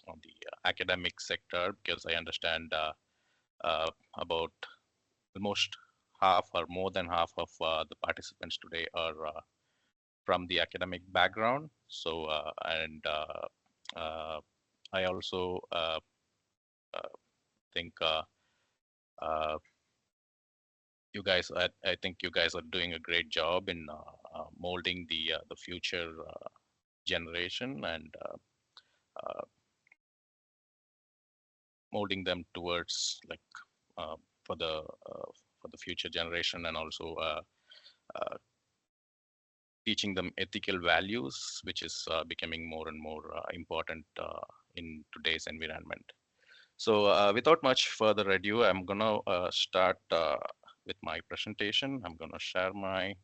on the academic sector, because I understand about almost half or more than half of the participants today are from the academic background. So, I also think uh, I think you guys are doing a great job in molding the future generation and uh, molding them towards like uh, for the uh, for the future generation, and also uh, teaching them ethical values, which is becoming more and more important in today's environment. So without much further ado, I'm gonna start with my presentation. I'm gonna share my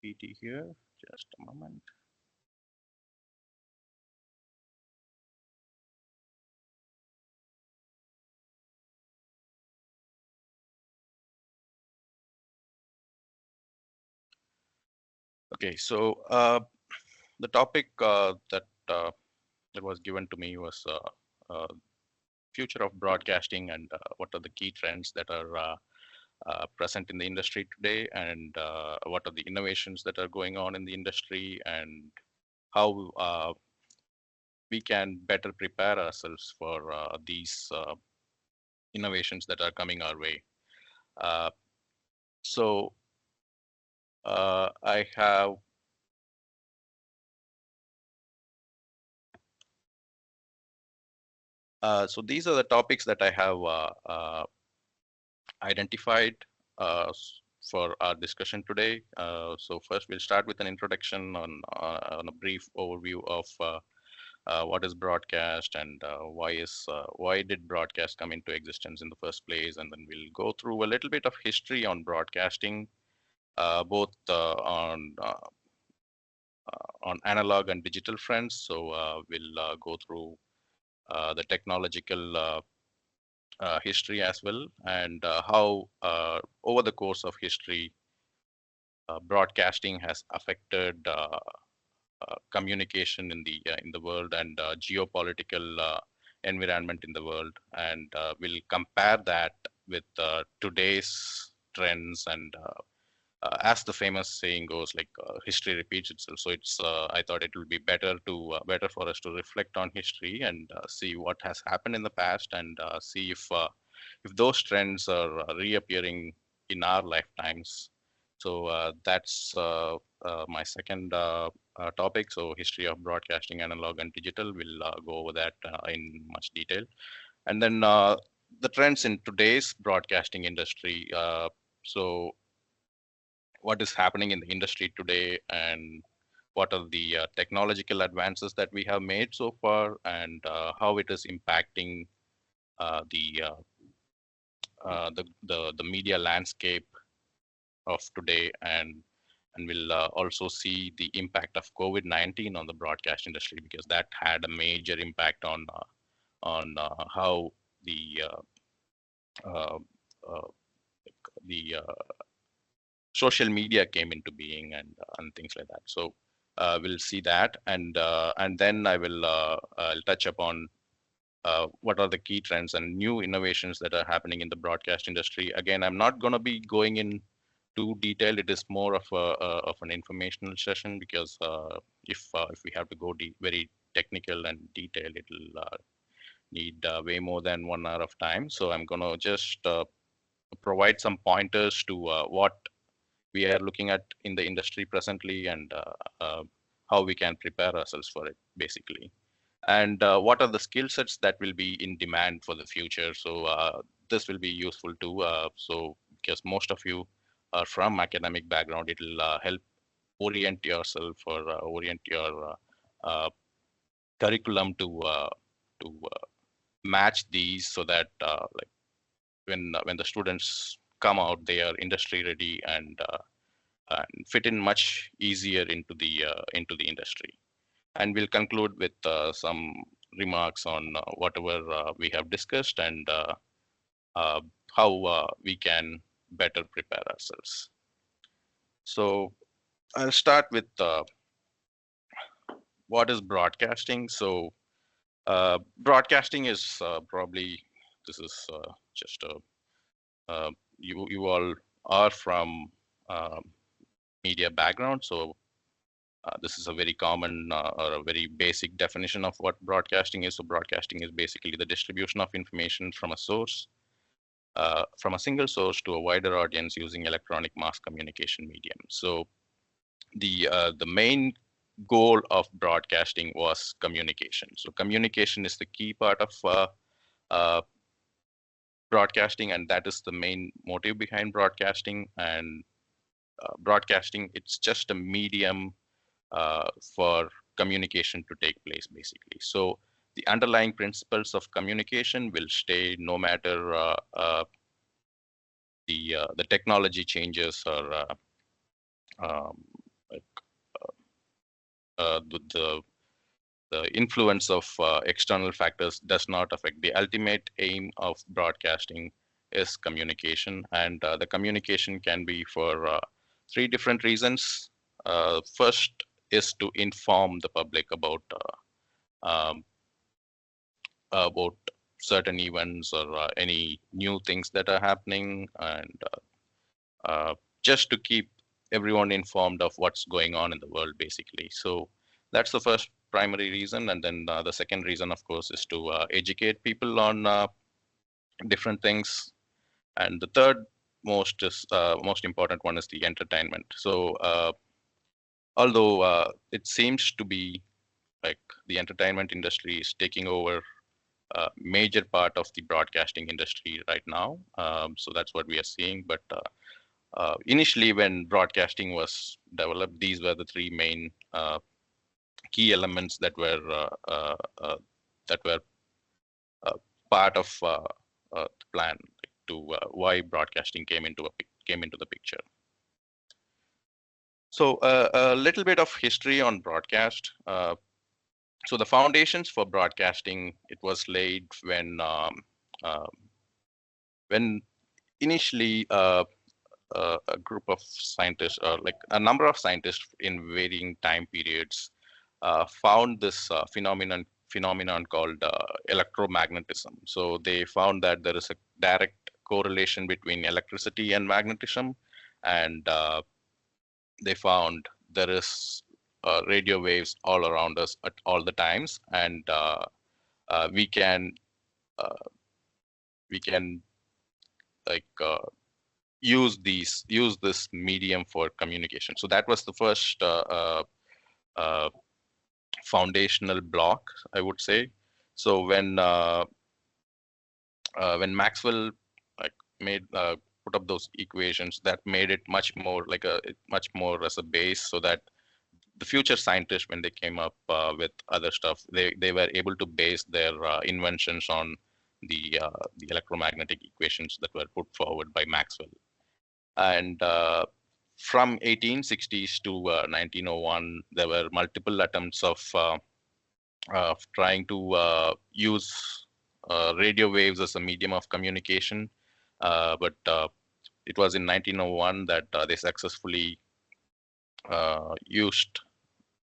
PT here. Just a moment. Okay, so the topic that was given to me was future of broadcasting, and what are the key trends that are present in the industry today, and what are the innovations that are going on in the industry, and how we can better prepare ourselves for these innovations that are coming our way. Uh, so I have so these are the topics that I have identified for our discussion today. So first, we'll start with an introduction on a brief overview of what is broadcast, and why did broadcast come into existence in the first place, and then we'll go through a little bit of history on broadcasting, both on analog and digital fronts. So we'll go through the technological history as well, and how over the course of history, broadcasting has affected communication in the world, and geopolitical environment in the world, and we'll compare that with today's trends, and as the famous saying goes, like history repeats itself. So it's I thought it will be better for us to reflect on history, and see what has happened in the past, and see if those trends are reappearing in our lifetimes. So that's my second topic. So history of broadcasting, analog and digital. We'll go over that in much detail, and then the trends in today's broadcasting industry. So what is happening in the industry today, and what are the technological advances that we have made so far, and how it is impacting uh, the, uh, the media landscape of today, and we'll also see the impact of COVID-19 on the broadcast industry, because that had a major impact on the uh, uh, the social media came into being, and things like that. So we'll see that, and then I'll touch upon what are the key trends and new innovations that are happening in the broadcast industry. Again, I'm not going to be going in too detailed. It is more of of an informational session, because if we have to go very technical and detailed, it'll need way more than 1 hour of time. So I'm going to just provide some pointers to what we are looking at in the industry presently, and how we can prepare ourselves for it, basically, and what are the skill sets that will be in demand for the future. So this will be useful too. So because most of you are from academic background, it will help orient yourself, or orient your curriculum to match these, so that like when the students come out, they are industry ready, and fit in much easier into the industry. And we'll conclude with some remarks on whatever we have discussed, and uh, how we can better prepare ourselves. So I'll start with what is broadcasting. So Broadcasting is probably, this is just a, you all are from uh, media background, so this is a very common or a very basic definition of what broadcasting is. So broadcasting is basically the distribution of information from a single source to a wider audience using electronic mass communication medium. So the main goal of broadcasting was communication. So communication is the key part of uh, broadcasting, and that is the main motive behind broadcasting. And broadcasting, it's just a medium for communication to take place, basically. So the underlying principles of communication will stay no matter the technology changes or um, like, the influence of external factors does not affect. The ultimate aim of broadcasting is communication, and the communication can be for three different reasons. First is to inform the public um, about certain events or any new things that are happening, and just to keep everyone informed of what's going on in the world, basically. So that's the first primary reason. And then the second reason, of course, is to educate people on different things. And the third most important one is the entertainment. So although it seems to be like the entertainment industry is taking over a major part of the broadcasting industry right now. So that's what we are seeing. But initially, when broadcasting was developed, these were the three main key elements that were part of the plan to why broadcasting came into the picture. So a little bit of history on broadcast. So the foundations for broadcasting, it was laid when initially a group of scientists, or like a number of scientists in varying time periods, found this phenomenon called electromagnetism. So they found that there is a direct correlation between electricity and magnetism, and they found there is radio waves all around us at all the times, and we can we can like use this medium for communication. So that was the first foundational block, I would say. So when Maxwell like made put up those equations, that made it much more as a base, so that the future scientists, when they came up with other stuff, they were able to base their inventions on the electromagnetic equations that were put forward by Maxwell. And from 1860s to 1901, there were multiple attempts of trying to use radio waves as a medium of communication. But it was in 1901 that they successfully used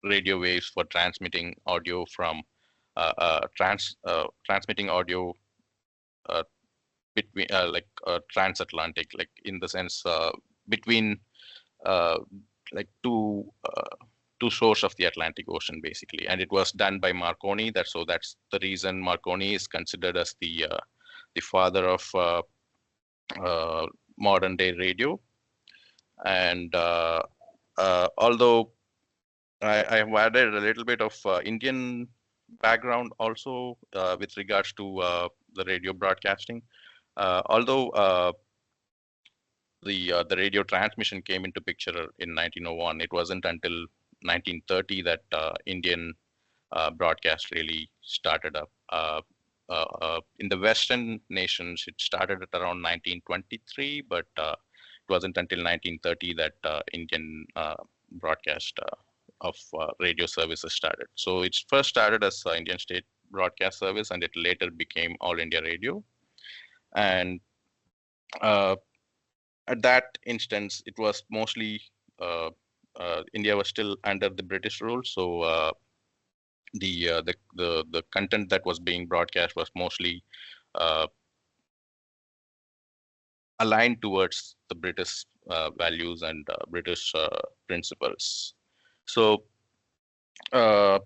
radio waves for transmitting audio from transmitting audio uh, between transatlantic, like in the sense between uh, like two shores of the Atlantic Ocean, basically. And it was done by Marconi. That's the reason Marconi is considered as the father of modern day radio. And although I have added a little bit of Indian background also with regards to the radio broadcasting. Although the radio transmission came into picture in 1901, it wasn't until 1930 that Indian broadcast really started up. In the Western nations, it started at around 1923, but it wasn't until 1930 that Indian broadcast of radio services started. So it first started as Indian State Broadcast Service, and it later became All India Radio. And at that instance, it was mostly India was still under the British rule. So the content that was being broadcast was mostly uh, aligned towards the British values and British principles. So uh,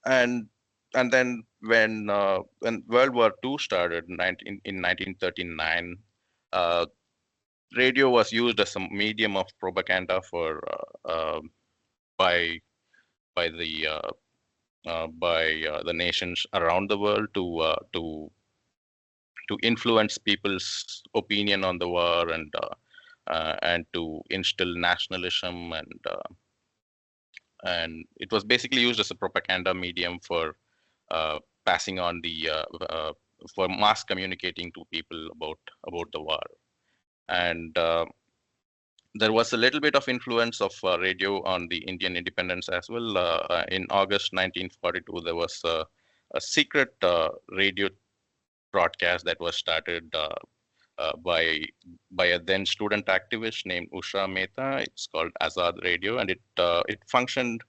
and and then when World War II started in 1939, radio was used as a medium of propaganda for by by the the nations around the world to influence people's opinion on the war and to instill nationalism and it was basically used as a propaganda medium for passing on the for mass communicating to people about the war and there was a little bit of influence of radio on the Indian independence as well. In August 1942, there was a secret radio broadcast that was started by a then student activist named Usha Mehta. It's called Azad Radio, and it functioned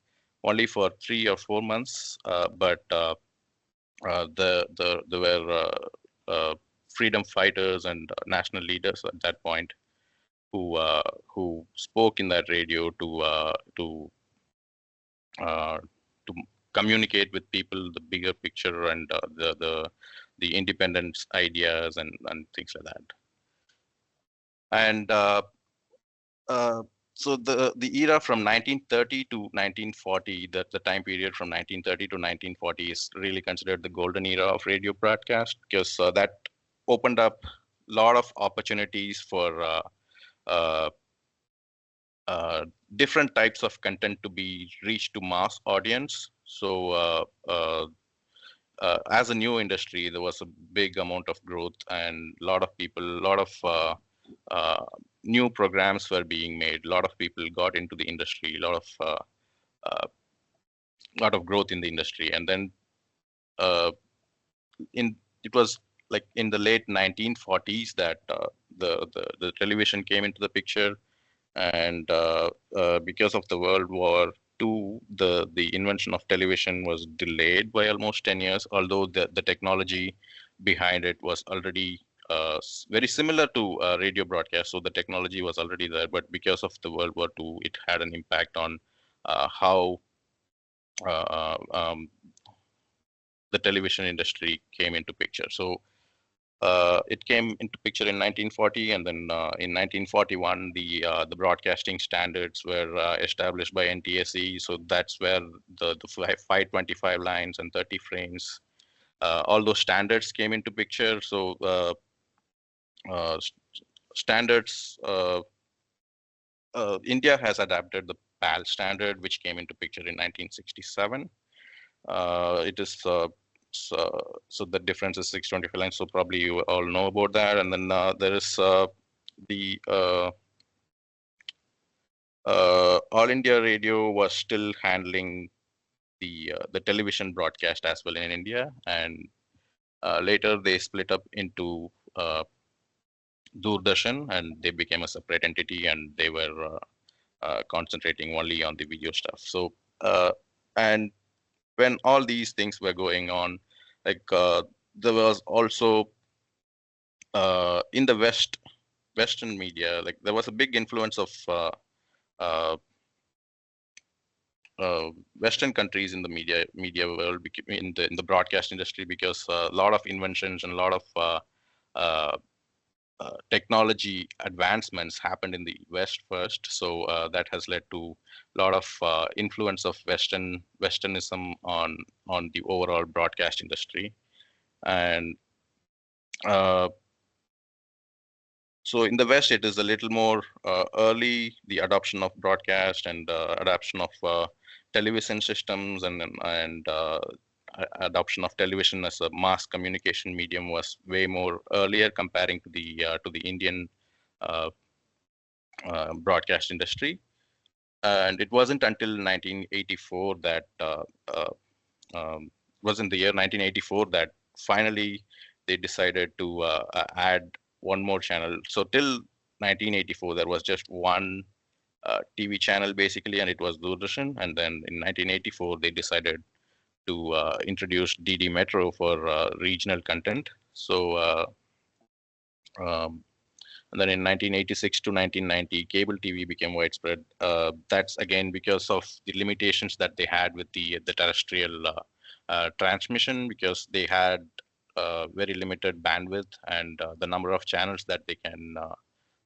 only for 3 or 4 months. But there were freedom fighters and national leaders at that point who spoke in that radio uh, to communicate with people the bigger picture and the independence ideas and things like that. And uh, so the era from 1930 to 1940, that the time period from 1930 to 1940 is really considered the golden era of radio broadcast because that opened up a lot of opportunities for uh, different types of content to be reached to mass audience. So as a new industry, there was a big amount of growth and a lot of people, a lot of uh, new programs were being made. A lot of people got into the industry, uh, lot of growth in the industry. And then uh, in it was like in the late 1940s that the television came into the picture and because of the World War II, the invention of television was delayed by almost 10 years, although the technology behind it was already very similar to radio broadcast. So the technology was already there, but because of the World War II, it had an impact on how the television industry came into picture. So it came into picture in 1940, and then in 1941, the broadcasting standards were established by NTSE. So that's where the 525 lines and 30 frames, all those standards came into picture. So uh, standards, India has adapted the PAL standard, which came into picture in 1967. It is so the difference is 625 lines. So probably you all know about that. And then there is the All India Radio was still handling the television broadcast as well in India, and later they split up into Doordarshan, and they became a separate entity, and they were concentrating only on the video stuff. So and when all these things were going on, like there was also in the Western media, like there was a big influence of uh, Western countries in the media world, in the broadcast industry, because a lot of inventions and a lot of technology advancements happened in the West first. So that has led to a lot of influence of Westernism on the overall broadcast industry. And so in the West, it is a little more early, the adoption of broadcast and adoption of television systems and adoption of television as a mass communication medium was way more earlier comparing to the Indian uh, broadcast industry. And it wasn't until 1984 that was in the year 1984 that finally they decided to add one more channel. So till 1984, there was just one TV channel basically, and it was Doordarshan. And then in 1984, they decided to introduce DD Metro for regional content. So um, and then in 1986 to 1990, cable TV became widespread. That's again because of the limitations that they had with the terrestrial transmission, because they had very limited bandwidth, and the number of channels that they can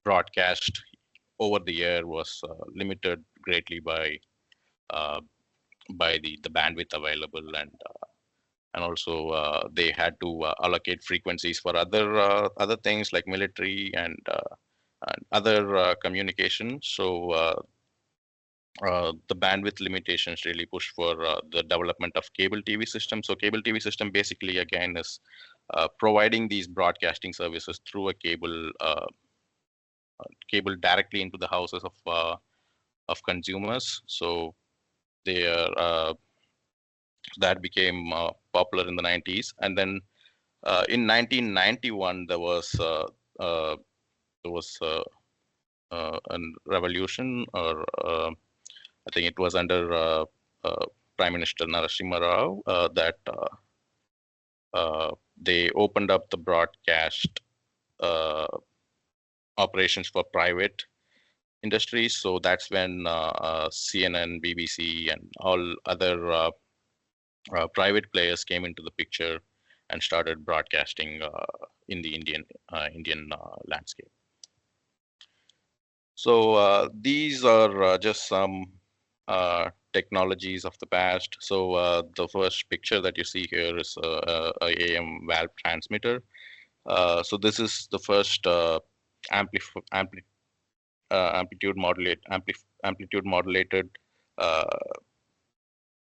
broadcast over the air was limited greatly uh, by the bandwidth available, and also they had to allocate frequencies for other things like military and other communication. So the bandwidth limitations really push for the development of cable TV system. So cable TV system basically again is providing these broadcasting services through a cable directly into the houses of consumers. So they are that became popular in the 90s, and then in 1991 uh, there was a revolution, or I think it was under Prime Minister Narasimha Rao that they opened up the broadcast uh, operations for private industries. So that's when CNN, BBC, and all other private players came into the picture and started broadcasting in the Indian landscape. So these are just some technologies of the past. So the first picture that you see here is a AM valve transmitter. So this is the first amplitude modulated uh,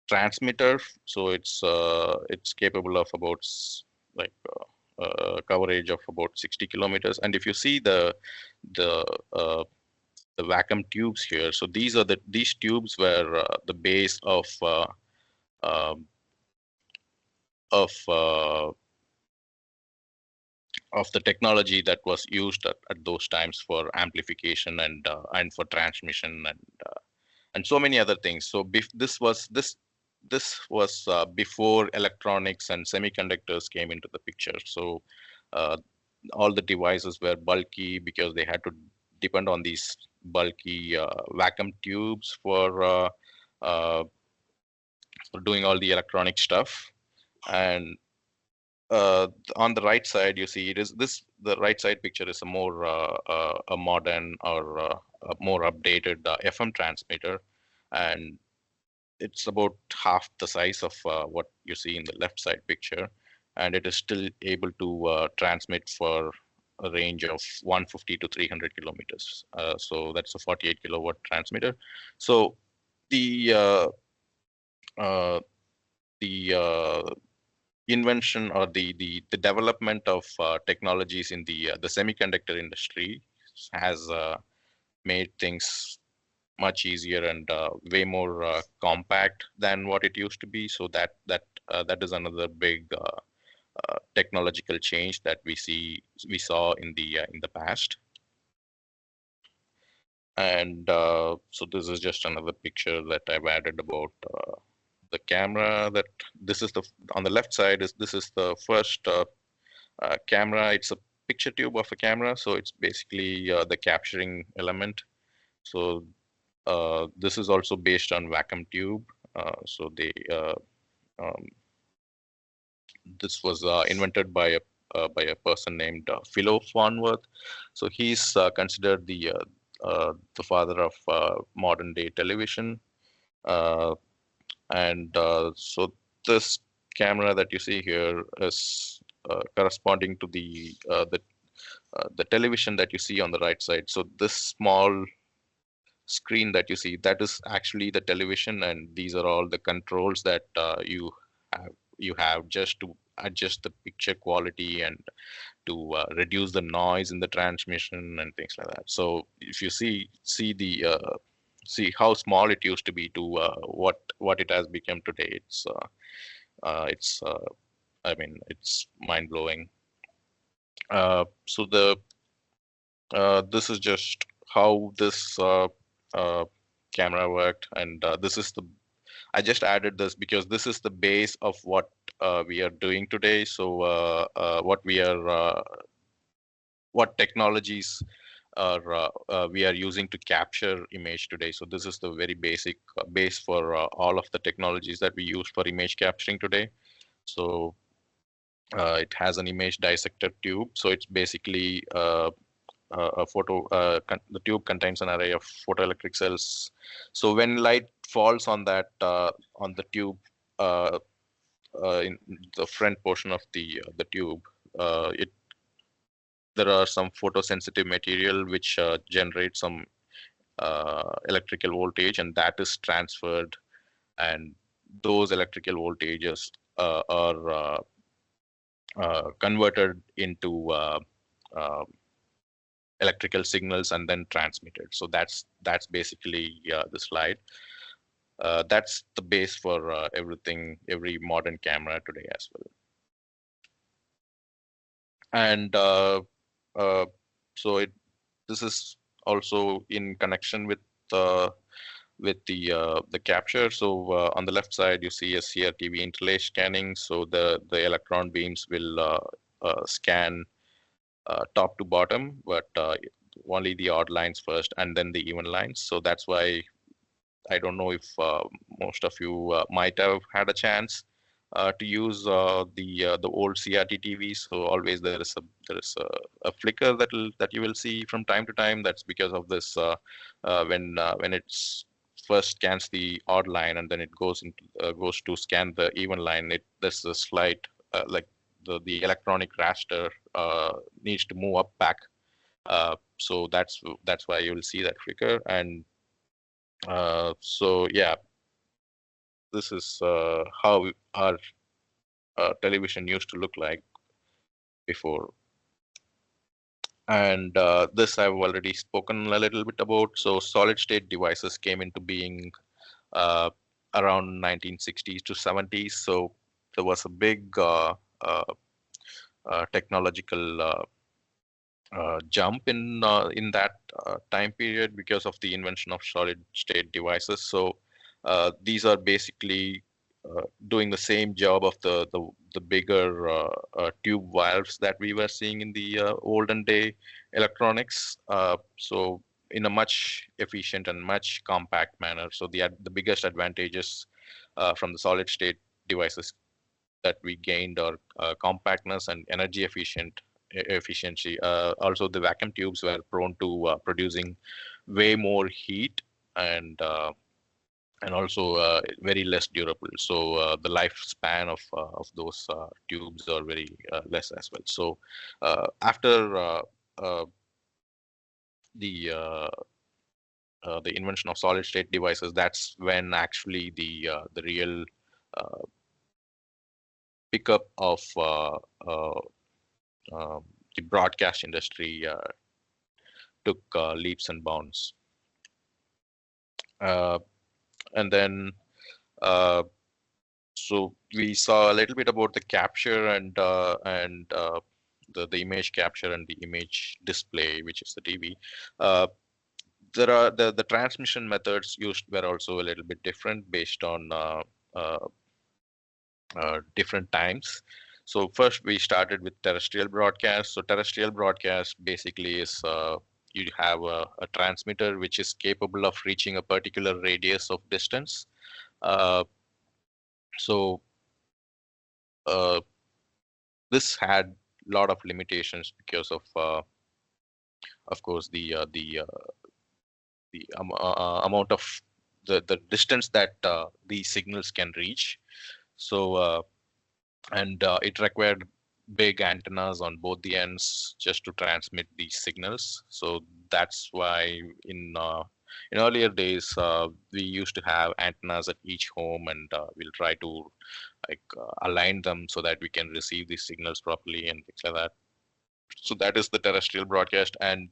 transmitter. So it's capable of about like coverage of about 60 kilometers. And if you see the uh, the vacuum tubes here, so these tubes were the base um of uh, of the technology that was used at those times for amplification and for transmission and so many other things. So this was before electronics and semiconductors came into the picture. So uh, all the devices were bulky because they had to depend on these bulky vacuum tubes uh, for doing all the electronic stuff. And on the right side, you see the right side picture is a more a modern or a more updated FM transmitter, and it's about half the size of what you see in the left side picture, and it is still able to transmit for a range of 150 to 300 kilometers. So that's a 48 kilowatt transmitter. So the uh, uh, the invention or the development of technologies in the semiconductor industry has made things much easier and way more compact than what it used to be. So that is another big technological change that we saw in the past. And so this is just another picture that I've added about the camera. That this is the on the left side is this is the first camera. It's a picture tube of a camera, so it's basically the capturing element. So this is also based on vacuum tube. So um, this was invented by a person named Philo Farnworth. So he's considered the father of modern day television. Uh, and so this camera that you see here is corresponding to the television that you see on the right side. So this small screen that you see, that is actually the television, and these are all the controls that you have just to adjust the picture quality and to reduce the noise in the transmission and things like that. So if you see how small it used to be to what it has become today, it's I mean it's mind blowing. So the this is just how this camera worked, and this is the I just added this because this is the base of what we are doing today. So what technologies are we are using to capture image today. So this is the very basic base for all of the technologies that we use for image capturing today. So it has an image dissector tube. So it's basically the tube contains an array of photoelectric cells. So when light falls on that on the tube in the front portion of the tube, it there are some photosensitive material which generate some electrical voltage, and that is transferred, and those electrical voltages are converted into electrical signals and then transmitted. So that's basically the slide. That's the base for everything, every modern camera today as well. And so this is also in connection with the capture. So on the left side, you see a CRTV interlace scanning. So the electron beams will scan top to bottom, but only the odd lines first and then the even lines. So that's why I don't know if most of you might have had a chance to use the old CRT TVs. So always there is a flicker that you will see from time to time. That's because of this when it's first scans the odd line and then it goes to scan the even line. There's a slight like the electronic raster needs to move up back. So that's why you will see that flicker. And so yeah, this is how our television used to look like before. And this I've already spoken a little bit about. So solid state devices came into being uh, around 1960s to 70s. So there was a big technological jump in that time period because of the invention of solid state devices. So these are basically doing the same job of the bigger tube valves that we were seeing in the olden day electronics. So in a much efficient and much compact manner. So the biggest advantages from the solid state devices that we gained are compactness and energy efficiency. Also, the vacuum tubes were prone to producing way more heat and also very less durable. So the lifespan of those tubes are very less as well. So after uh, the uh, the invention of solid state devices, that's when actually the real uh, pickup of the broadcast industry took leaps and bounds. Uh, and then uh, so we saw a little bit about the capture and the image capture and the image display, which is the TV. There are the transmission methods used were also a little bit different based on uh, different times. So first we started with terrestrial broadcast. So terrestrial broadcast basically is you have a transmitter which is capable of reaching a particular radius of distance. Uh, so uh, this had a lot of limitations because of course, the amount of the distance that these signals can reach. So and it required big antennas on both the ends just to transmit these signals. So that's why in earlier days we used to have antennas at each home, and we'll try to like align them so that we can receive these signals properly and things like that. So that is the terrestrial broadcast, and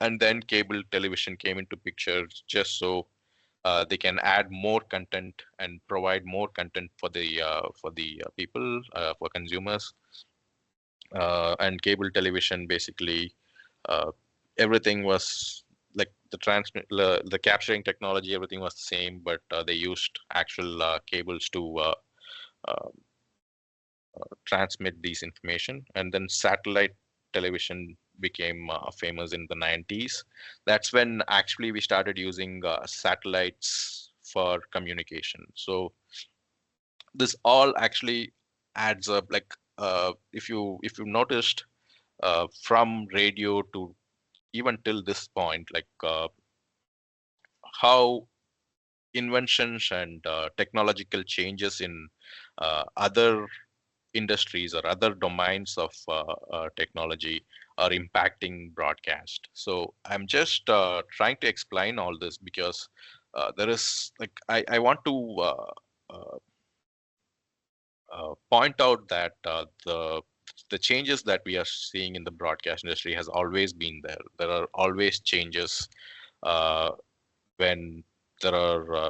then cable television came into picture just so they can add more content and provide more content for the people, for consumers. And cable television basically uh, everything was like the capturing technology, everything was the same, but they used actual cables to uh, transmit these information. And then satellite television became famous in the 90s. That's when actually we started using satellites for communication. So this all actually adds up. Like if you noticed, from radio to even till this point, like how inventions and technological changes in other industries or other domains of technology are impacting broadcast. So I'm just trying to explain all this because there is like I want to uh, point out that the changes that we are seeing in the broadcast industry has always been there. There are always changes uh, when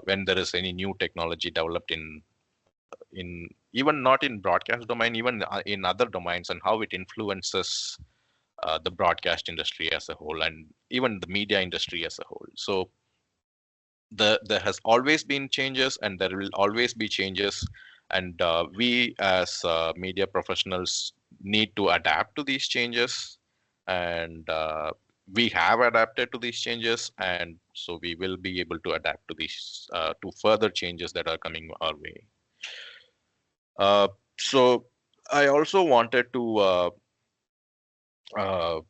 when there is any new technology developed in even not in broadcast domain, even in other domains, and how it influences the broadcast industry as a whole and even the media industry as a whole. So there has always been changes and there will always be changes, and we as media professionals need to adapt to these changes, and we have adapted to these changes, and so we will be able to adapt to these to further changes that are coming our way. So I also wanted to uh,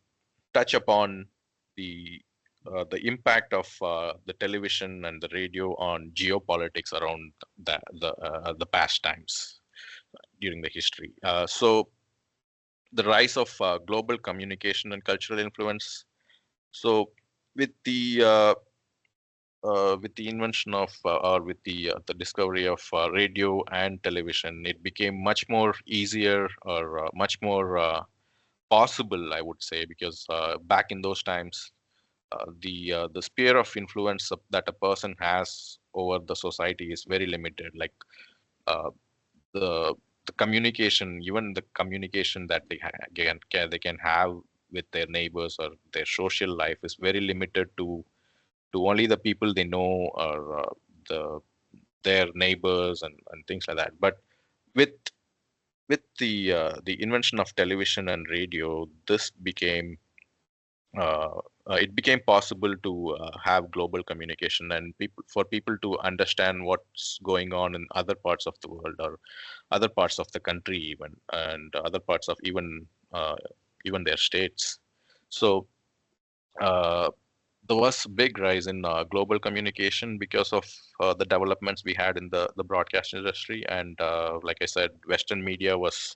touch upon the the impact of the television and the radio on geopolitics around the past times during the history. So the rise of global communication and cultural influence. So with the invention of or with the discovery of radio and television, it became much more easier or much more possible, I would say, because back in those times, the sphere of influence that a person has over the society is very limited. Like uh, the the communication, even the communication that they can have with their neighbors or their social life is very limited to only the people they know or the their neighbors and things like that. But with the invention of television and radio, this became uh, it became possible to have global communication and people to understand what's going on in other parts of the world or other parts of the country even, and other parts of even their states. So uh, there was a big rise in global communication because of the developments we had in the broadcast industry. And like I said, Western media was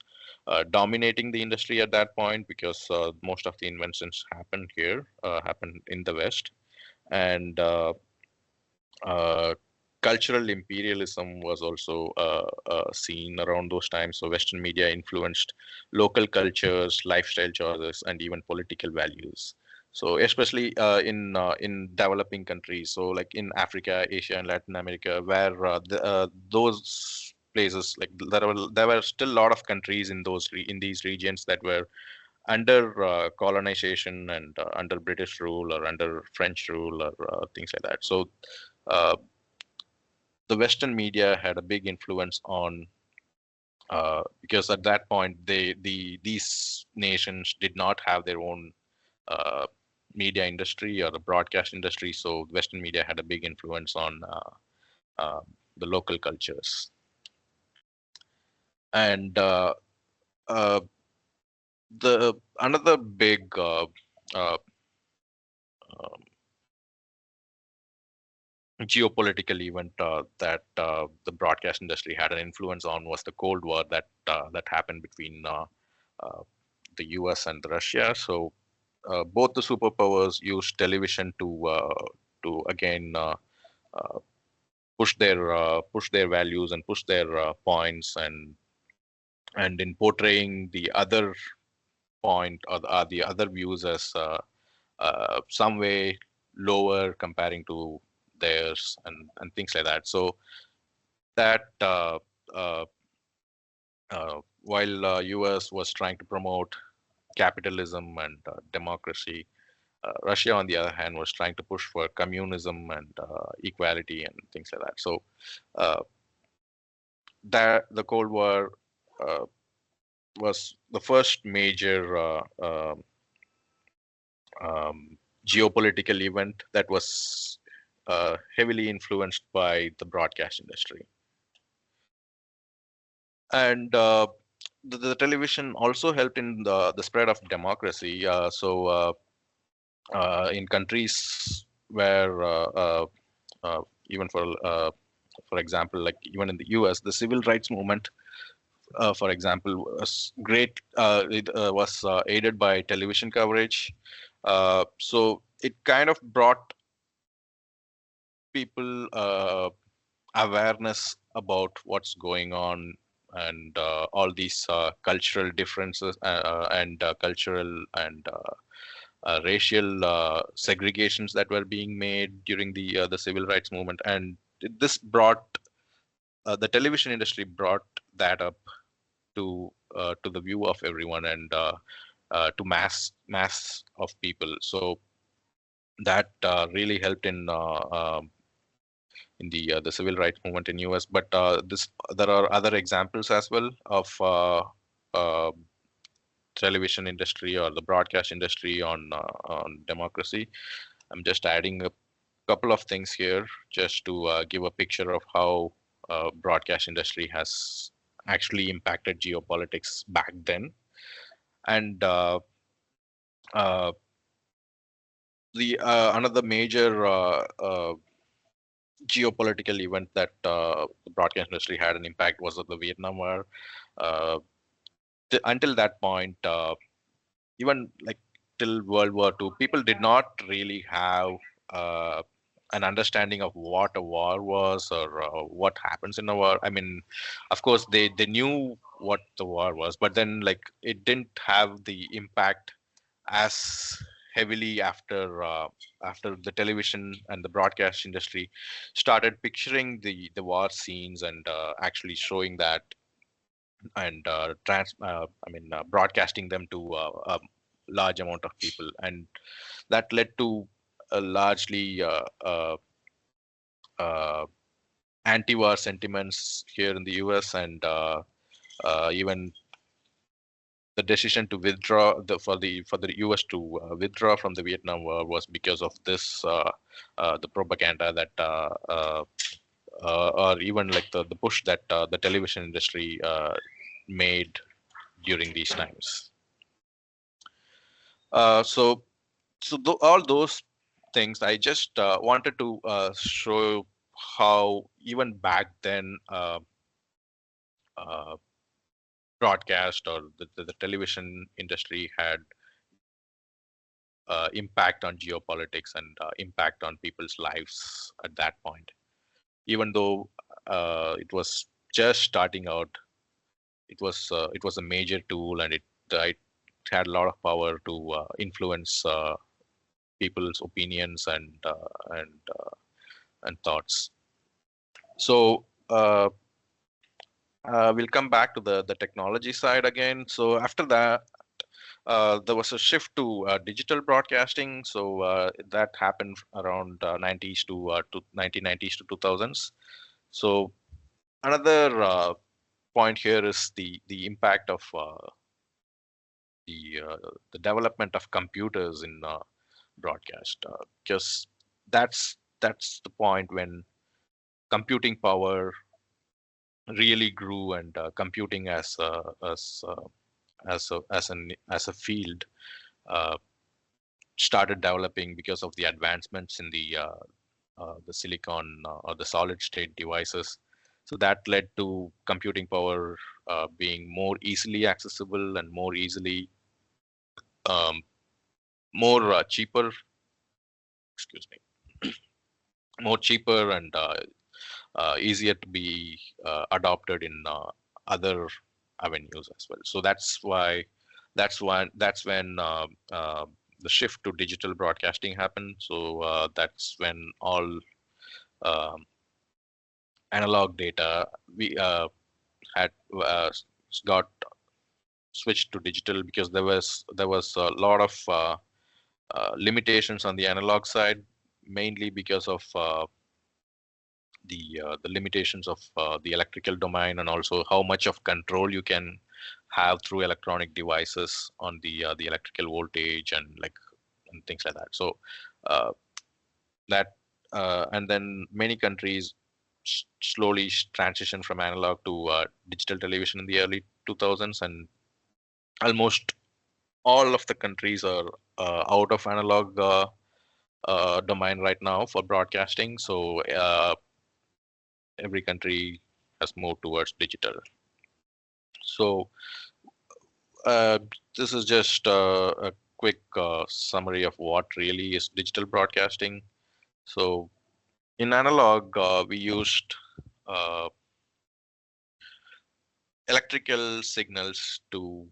dominating the industry at that point because most of the inventions happened here, happened in the West. And uh, cultural imperialism was also seen around those times. So Western media influenced local cultures, lifestyle choices, and even political values. So especially in developing countries, so like in Africa, Asia, and Latin America, where those places, like there were still a lot of countries in in these regions that were under colonization and under British rule or under French rule or things like that. So uh, the Western media had a big influence on because at that point these nations did not have their own uh, media industry or the broadcast industry, so Western media had a big influence on uh, the local cultures. And uh, the another big uh, um, geopolitical event that the broadcast industry had an influence on was the Cold War that happened between uh, the US and Russia. So both the superpowers used television to again uh, push their values and push their points, and in portraying the other point or the other views as some way lower comparing to theirs and things like that. So that uh, while US was trying to promote capitalism and democracy, Russia, on the other hand, was trying to push for communism and equality and things like that. So uh, that the Cold War uh, was the first major geopolitical event that was heavily influenced by the broadcast industry. And the television also helped in the spread of democracy. In countries where even for example, like even in the US, the civil rights movement, for example, was great. It was aided by television coverage. So it kind of brought people awareness about what's going on, and all these cultural differences and cultural and racial segregations that were being made during the civil rights movement. And this brought the television industry brought that up to the view of everyone, and to mass of people. So that really helped in the civil rights movement in US. But this there are other examples as well of uh, television industry or the broadcast industry on democracy. I'm just adding a couple of things here just to give a picture of how broadcast industry has actually impacted geopolitics back then. And uh, the another major geopolitical event that the broadcast industry had an impact was of the Vietnam War. Uh, until that point, even like till World War II, people did not really have uh, an understanding of what a war was, or what happens in a war. I mean, of course, they knew what the war was, but then like it didn't have the impact as heavily after the television and the broadcast industry started picturing the war scenes, and actually showing that, and broadcasting them to a large amount of people. And that led to a largely uh, anti-war sentiments here in the US, and even the decision to withdraw for the US to withdraw from the Vietnam War was because of this the propaganda that or even like the push that the television industry made during these times. So all those things, I just wanted to show how even back then uh, broadcast or the television industry had impact on geopolitics and impact on people's lives at that point. Even though it was just starting out, it was a major tool, and it had a lot of power to influence people's opinions and thoughts. So we'll come back to the technology side again. So after that, there was a shift to digital broadcasting. So that happened around 90s to 1990s to 2000s. So another point here is the impact of the development of computers in broadcast, because that's the point when computing power really grew, and computing as a field uh, started developing because of the advancements in the silicon or the solid state devices. So that led to computing power being more easily accessible and um, more cheaper. Excuse me, more cheaper and easier to be adopted in other avenues as well. So that's when the shift to digital broadcasting happened. So that's when all um, analog data we had got switched to digital, because there was a lot of limitations on the analog side, mainly because of the limitations of the electrical domain, and also how much of control you can have through electronic devices on the electrical voltage and things like that. So uh, that and then many countries slowly transition from analog to digital television in the early 2000s, and almost all of the countries are out of analog domain right now for broadcasting. So every country has moved towards digital. So uh, this is just a quick summary of what really is digital broadcasting. So in analog, we used uh, electrical signals to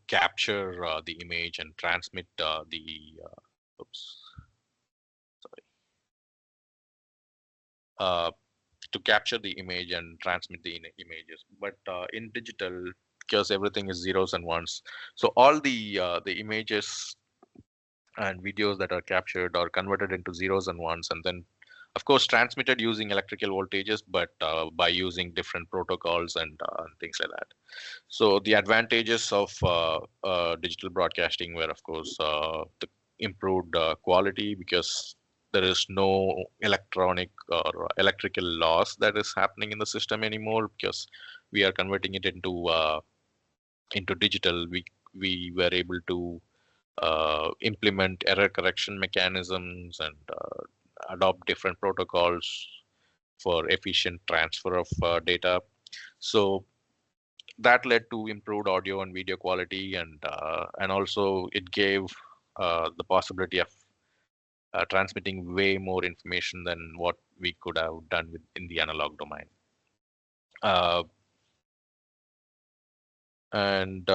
capture the image and transmit oops, sorry, uh, to capture the image and transmit the images. But in digital, because everything is zeros and ones, so all the images and videos that are captured are converted into zeros and ones, and then of course transmitted using electrical voltages, but by using different protocols and things like that. So the advantages of digital broadcasting were, of course, the improved quality, because there is no electronic or electrical loss that is happening in the system anymore, because we are converting it into digital. We were able to implement error correction mechanisms and adopt different protocols for efficient transfer of data. So that led to improved audio and video quality, and also it gave the possibility of transmitting way more information than what we could have done in the analog domain. Uh, and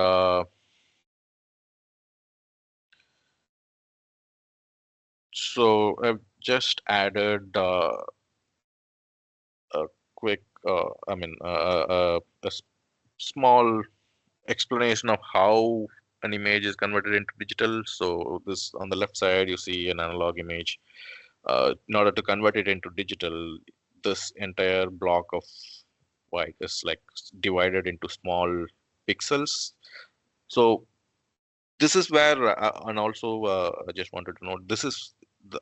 So I've just added a quick, small explanation of how an image is converted into digital. So this on the left side, you see an analog image. In order to convert it into digital, this entire block of white is like divided into small pixels. So this is where, and also I just wanted to note, this is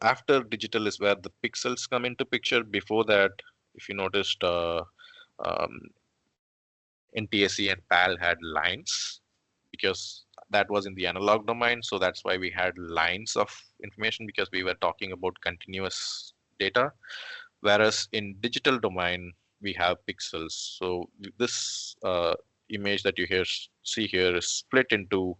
after digital is where the pixels come into picture. Before that, if you noticed, um, NTSC and PAL had lines, because that was in the analog domain. So that's why we had lines of information, because we were talking about continuous data. Whereas in digital domain, we have pixels. So this image that you see here is split into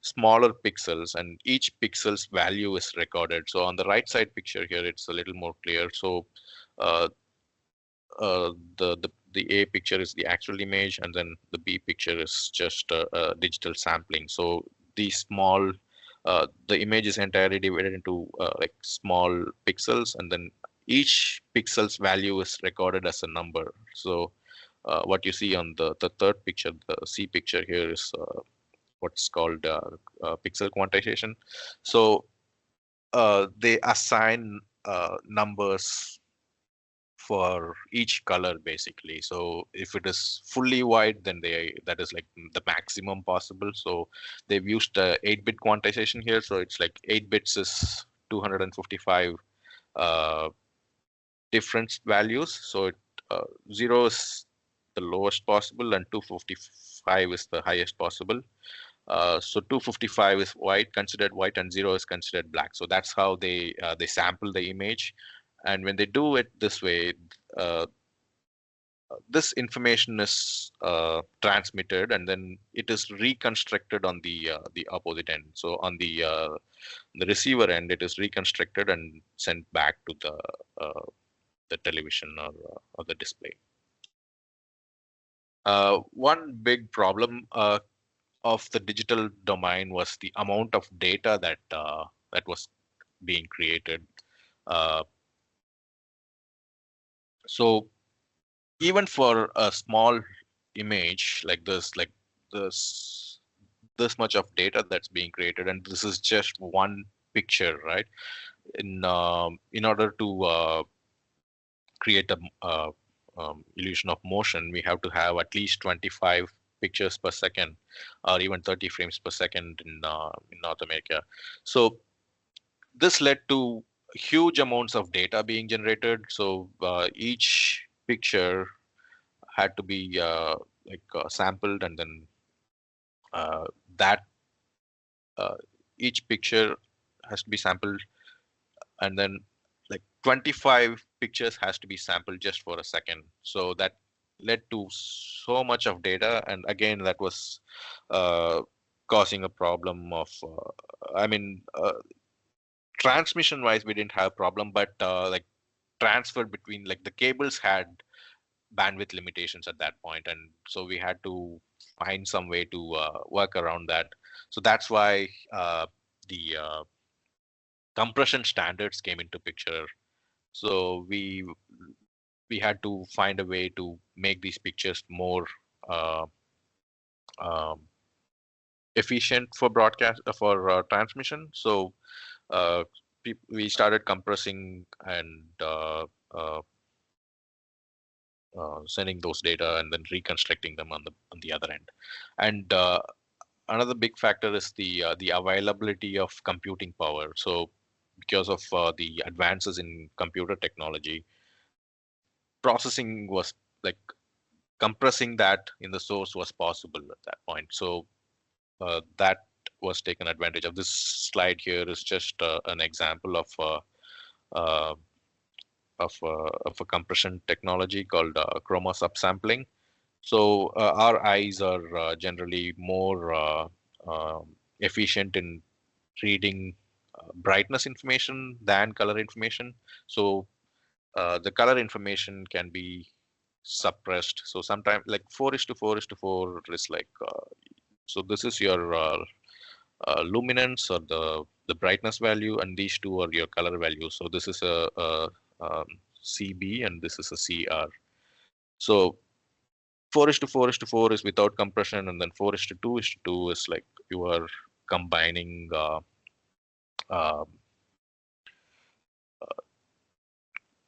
smaller pixels, and each pixel's value is recorded. So on the right side picture here, it's a little more clear. So uh, the A picture is the actual image, and then the B picture is just a digital sampling. So these small, the image is entirely divided into like small pixels, and then each pixel's value is recorded as a number. So what you see on the third picture, the C picture here, is what's called pixel quantization. So they assign numbers for each color basically. So if it is fully white, then that is like the maximum possible. So they've used 8-bit quantization here. So it's like 8 bits is 255 uh, different values. So 0 is the lowest possible, and 255 is the highest possible. So 255 is white, considered white, and 0 is considered black. So that's how they sample the image. And when they do it this way, uh, this information is transmitted, and then it is reconstructed on the opposite end. So on the receiver end, it is reconstructed and sent back to the television or the display. One big problem of the digital domain was the amount of data that was being created. Uh, so even for a small image like this, this much of data that's being created, and this is just one picture, right? In order to create a illusion of motion, we have to have at least 25 pictures per second, or even 30 frames per second in North America. So this led to huge amounts of data being generated. So each picture had to be sampled, and then that each picture has to be sampled, and then like 25 pictures has to be sampled just for a second. So that led to so much of data, and again that was causing a problem of transmission wise we didn't have a problem, but like transfer between, like, the cables had bandwidth limitations at that point, and so we had to find some way to work around that. So that's why the compression standards came into picture. So we had to find a way to make these pictures more uh, um, efficient for broadcast for transmission. So uh, we started compressing and sending those data and then reconstructing them on the other end. And another big factor is the availability of computing power. So because of the advances in computer technology, processing was like compressing that in the source was possible at that point. So that was taken advantage of. This slide here is just an example uh, of a compression technology called chroma subsampling. So our eyes are generally more efficient in reading brightness information than color information. So the color information can be suppressed. So sometimes like 4:4:4 is like so this is your luminance or the brightness value, and these two are your color values. So this is CB and this is a CR. So 4:4:4 is without compression, and then 4:2:2 is like you are combining uh,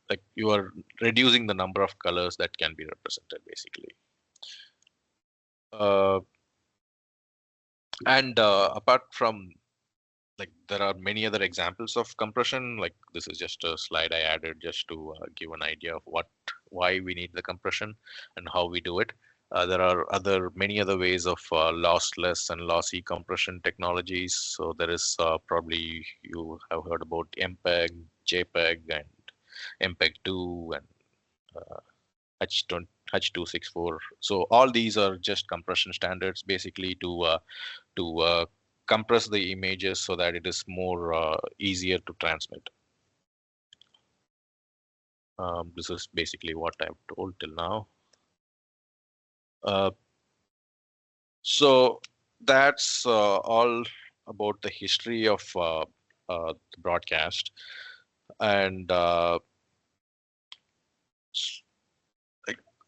like you are reducing the number of colors that can be represented basically. Uh, and apart from, like, there are many other examples of compression. Like this is just a slide I added just to give an idea of why we need the compression and how we do it. There are many other ways of lossless and lossy compression technologies. So there is probably you have heard about MPEG, JPEG, and MPEG-2 and H.264. So all these are just compression standards basically to compress the images so that it is more easier to transmit. This is basically what I've told till now. So that's all about the history of the broadcast. And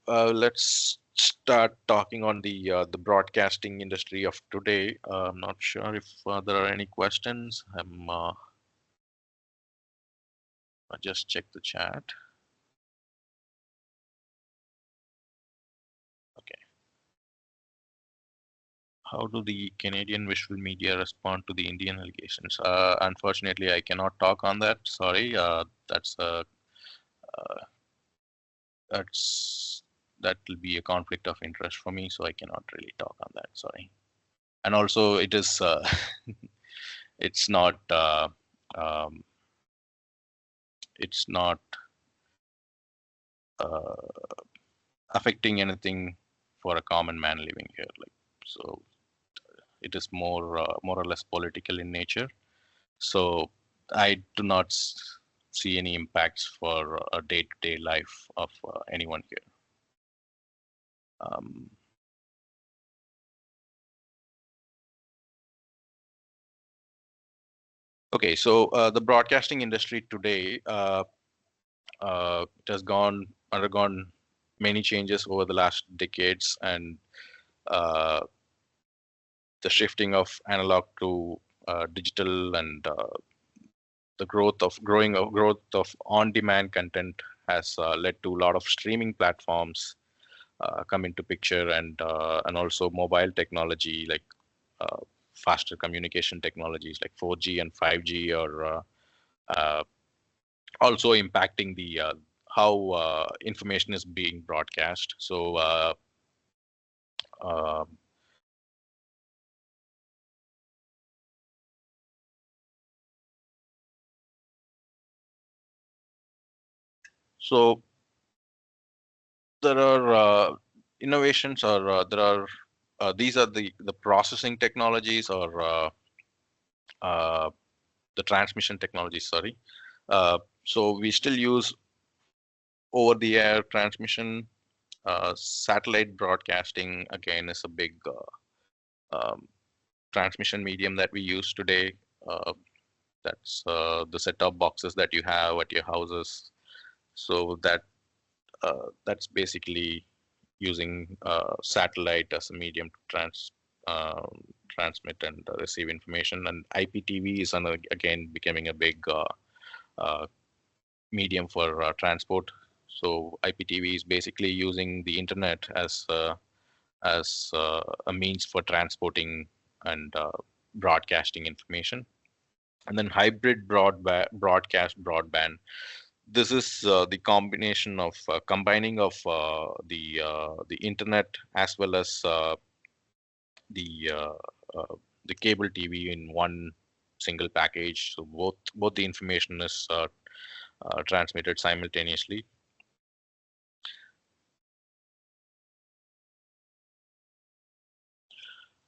let's start talking on the broadcasting industry of today. I'm not sure if there are any questions. I just check the chat. Okay. How do the Canadian visual media respond to the Indian allegations? Unfortunately, I cannot talk on that. Sorry. That will be a conflict of interest for me, so I cannot really talk on that. Sorry. And also, it is it's not um, it's not affecting anything for a common man living here. Like, so, it is more or less political in nature. So I do not see any impacts for a day-to-day life of anyone here. Okay, so the broadcasting industry today it has undergone many changes over the last decades, and the shifting of analog to digital, and the growth of on-demand content has led to a lot of streaming platforms come into picture, and also mobile technology like uh, faster communication technologies like 4G and 5G are uh, also impacting the how information is being broadcast. So uh, so there are innovations, or there are these are the processing technologies, or uh, the transmission technologies. Sorry. So we still use over the air transmission. Satellite broadcasting again is a big um, transmission medium that we use today. Uh, that's the set-top boxes that you have at your houses. So that's basically using satellite as a medium to transmit and receive information. And IPTV is again becoming a big uh, medium for transport. So IPTV is basically using the internet as a means for transporting and broadcasting information. And then hybrid broadband. This is the combination of combining of the internet as well as the uh, the cable TV in one single package. So both the information is transmitted simultaneously.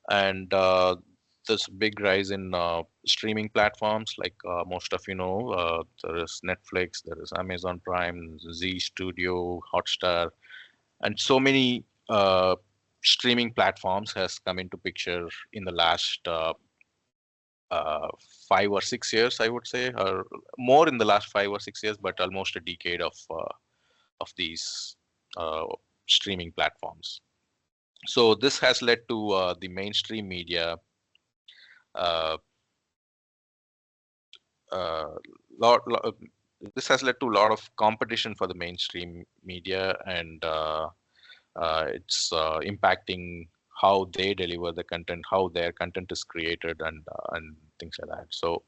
And there's a big rise in streaming platforms, like most of you know. There is Netflix, there is Amazon Prime, Z Studio, Hotstar, and so many streaming platforms has come into picture in the last uh, 5 or 6 years, I would say, or more in the last 5 or 6 years, but almost a decade of these uh, streaming platforms. So this has led to the mainstream media uh, uh, lot, lot, this has led to a lot of competition for the mainstream media, and it's impacting how they deliver the content, how their content is created, and things like that. So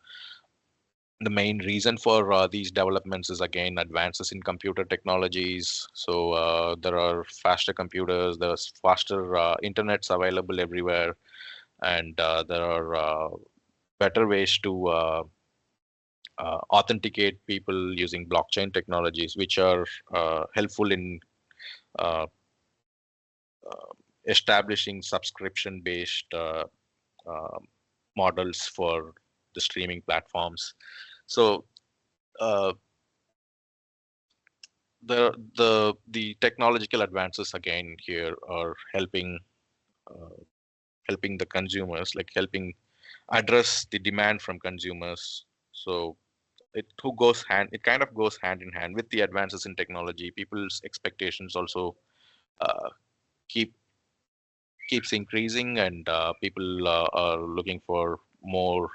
the main reason for these developments is again advances in computer technologies. So there are faster computers, there's faster internets available everywhere, and there are better ways to authenticate people using blockchain technologies, which are helpful in uh, uh, establishing subscription-based uh, models for the streaming platforms. So uh, the technological advances again here are uh, helping the consumers, like helping address the demand from consumers. So it kind of goes hand in hand with the advances in technology. People's expectations also uh, keep keeps increasing, and people are looking for more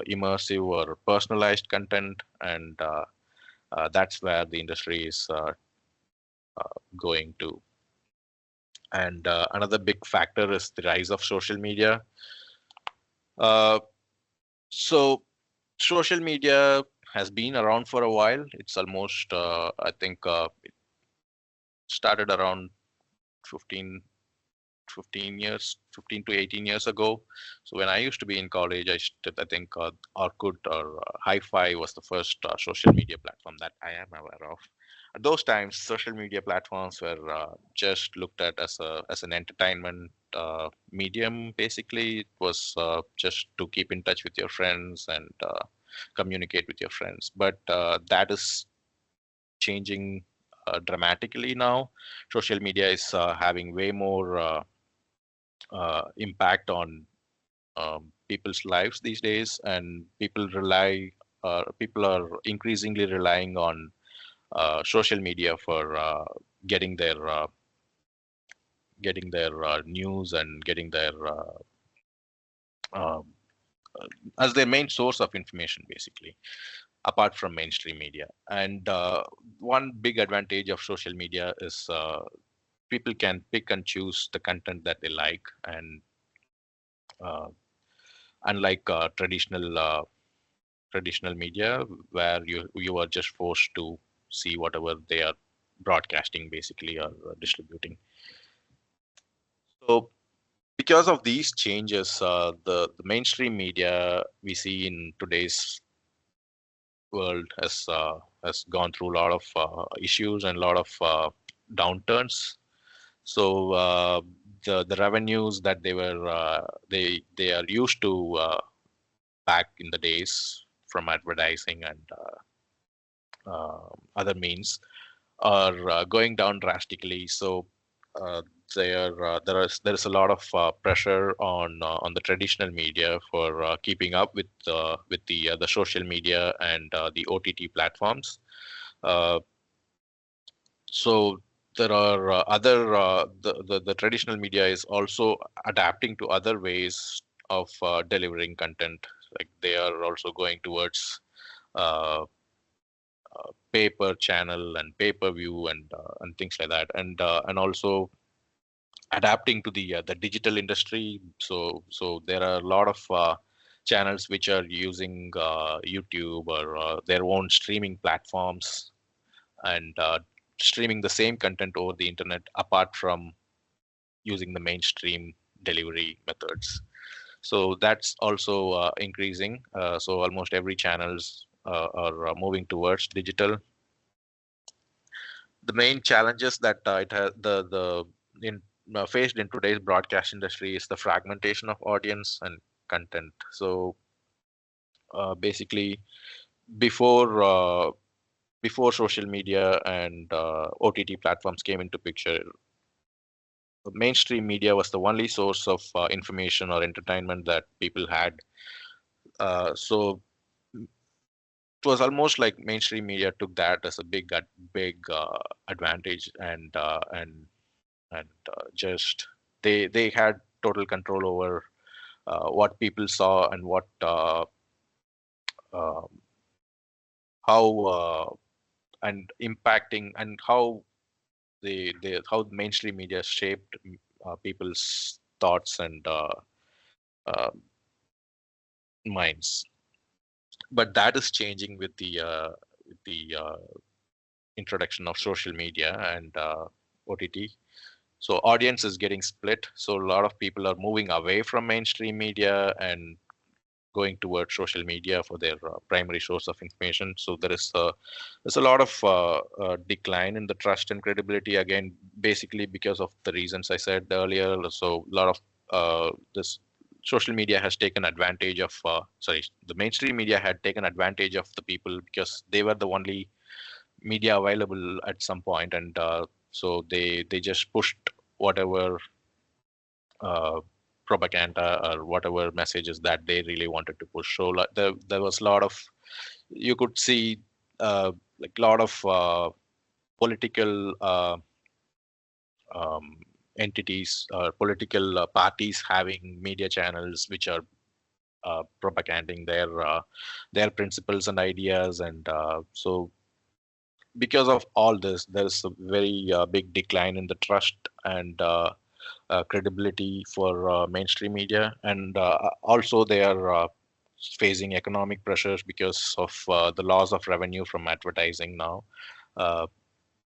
immersive or personalized content, and that's where the industry is going to. And another big factor is the rise of social media. Uh, so social media has been around for a while. It's almost, I think, it started around 15, 15 years, 15 to 18 years ago. So when I used to be in college, I think Orkut or Hi-Fi was the first social media platform that I am aware of. At those times, social media platforms were just looked at as an entertainment medium. Basically, it was just to keep in touch with your friends and communicate with your friends. But that is changing dramatically now. Social media is having way more impact on people's lives these days, and people are increasingly relying on social media for getting their news and getting their um, as their main source of information, basically, apart from mainstream media. And one big advantage of social media is people can pick and choose the content that they like, and uh, unlike traditional media, where you are just forced to see whatever they are broadcasting, basically, or distributing. So because of these changes, the mainstream media we see in today's world has gone through a lot of issues and a lot of downturns. So the revenues that they are used to back in the days from advertising and other means are going down drastically. So uh, there is a lot of pressure on the traditional media for keeping up with the social media and the OTT platforms. Uh, so there are the traditional media is also adapting to other ways of delivering content. Like they are also going towards uh, pay per channel and pay per view and things like that, and also adapting to the digital industry. So there are a lot of channels which are using YouTube or their own streaming platforms, and streaming the same content over the internet apart from using the mainstream delivery methods. So that's also increasing. So almost every channels are moving towards digital. The main challenges that it has the in faced in today's broadcast industry is the fragmentation of audience and content. So basically, before before social media and OTT platforms came into picture, mainstream media was the only source of information or entertainment that people had. So it was almost like mainstream media took that as a big advantage, and just they had total control over what people saw and what uh, how and impacting, and how how mainstream media shaped people's thoughts and uh, minds. But that is changing with the introduction of social media and OTT. So audience is getting split. So a lot of people are moving away from mainstream media and going towards social media for their primary source of information. So there's a lot of decline in the trust and credibility, again, basically because of the reasons I said earlier. So a lot of this social media has taken advantage of sorry, the mainstream media had taken advantage of the people because they were the only media available at some point, and so they just pushed whatever uh, propaganda or whatever messages that they really wanted to push. So like, there was a lot of, you could see like a lot of political um, entities or political parties having media channels which are propaganding their principles and ideas, and so because of all this, there's a very big decline in the trust and credibility for mainstream media, and also they are facing economic pressures because of the loss of revenue from advertising now. A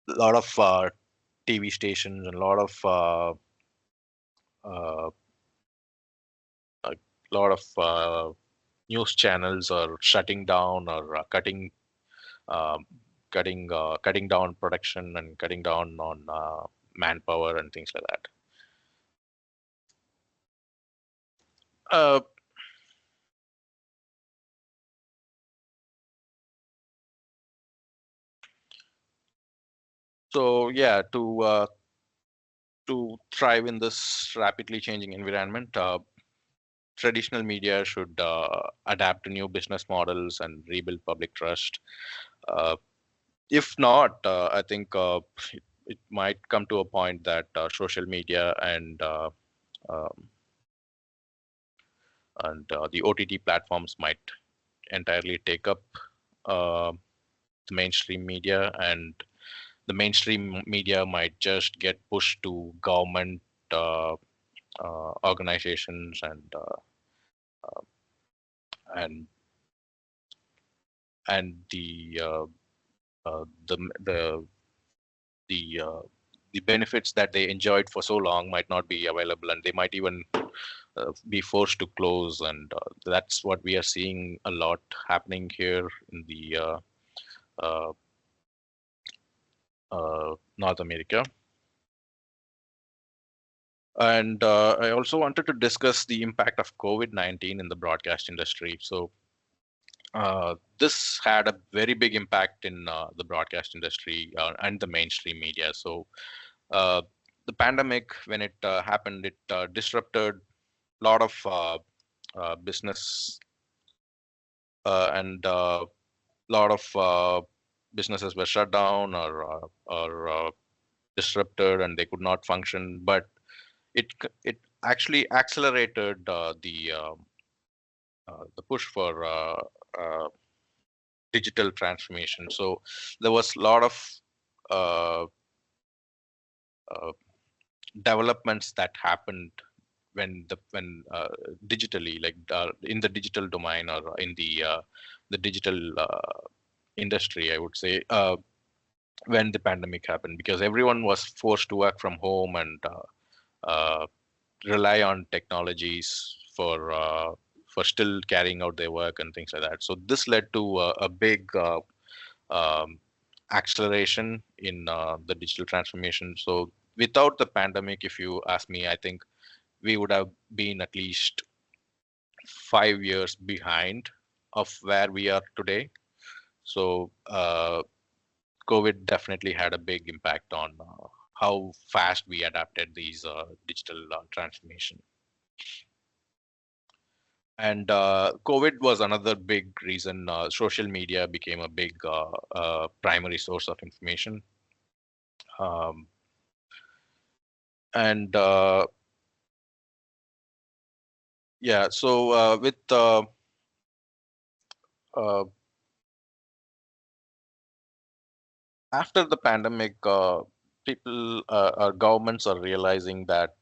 lot of TV stations and a uh, a lot of news channels are shutting down or um, cutting down production and cutting down on manpower and things like that. Uh, so yeah, to thrive in this rapidly changing environment, traditional media should adapt to new business models and rebuild public trust. Uh, if not, I think it might come to a point that social media and um, and the OTT platforms might entirely take up the mainstream media, and the mainstream media might just get pushed to government uh, organizations and and the the the the benefits that they enjoyed for so long might not be available, and they might even be forced to close. And that's what we are seeing a lot happening here in the uh, North America. And I also wanted to discuss the impact of COVID-19 in the broadcast industry. So this had a very big impact in the broadcast industry and the mainstream media. So the pandemic, when it happened, it disrupted a lot of business and a lot of businesses were shut down or disrupted, and they could not function. But it actually accelerated the push for uh, digital transformation. So there was a lot of uh, uh, developments that happened when digitally, like in the digital domain or in the digital industry, I would say, when the pandemic happened, because everyone was forced to work from home and uh, rely on technologies for still carrying out their work and things like that. So this led to a big um, acceleration in the digital transformation. So without the pandemic, if you ask me, I think we would have been at least 5 years behind of where we are today. So COVID definitely had a big impact on how fast we adapted these digital transformation. And COVID was another big reason social media became a big primary source of information. Um, and yeah, so with uh, after the pandemic, people, our governments are realizing that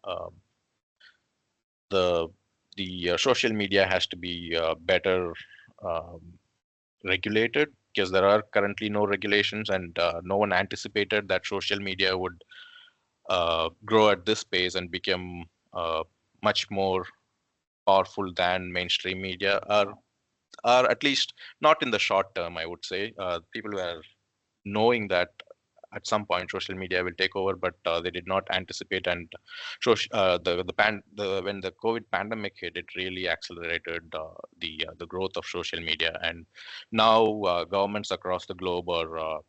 um, the social media has to be better um, regulated, because there are currently no regulations, and no one anticipated that social media would grow at this pace and become much more powerful than mainstream media, or at least not in the short term, I would say. People were knowing that at some point social media will take over, but they did not anticipate. And so when the COVID pandemic hit, it really accelerated the growth of social media. And now governments across the globe are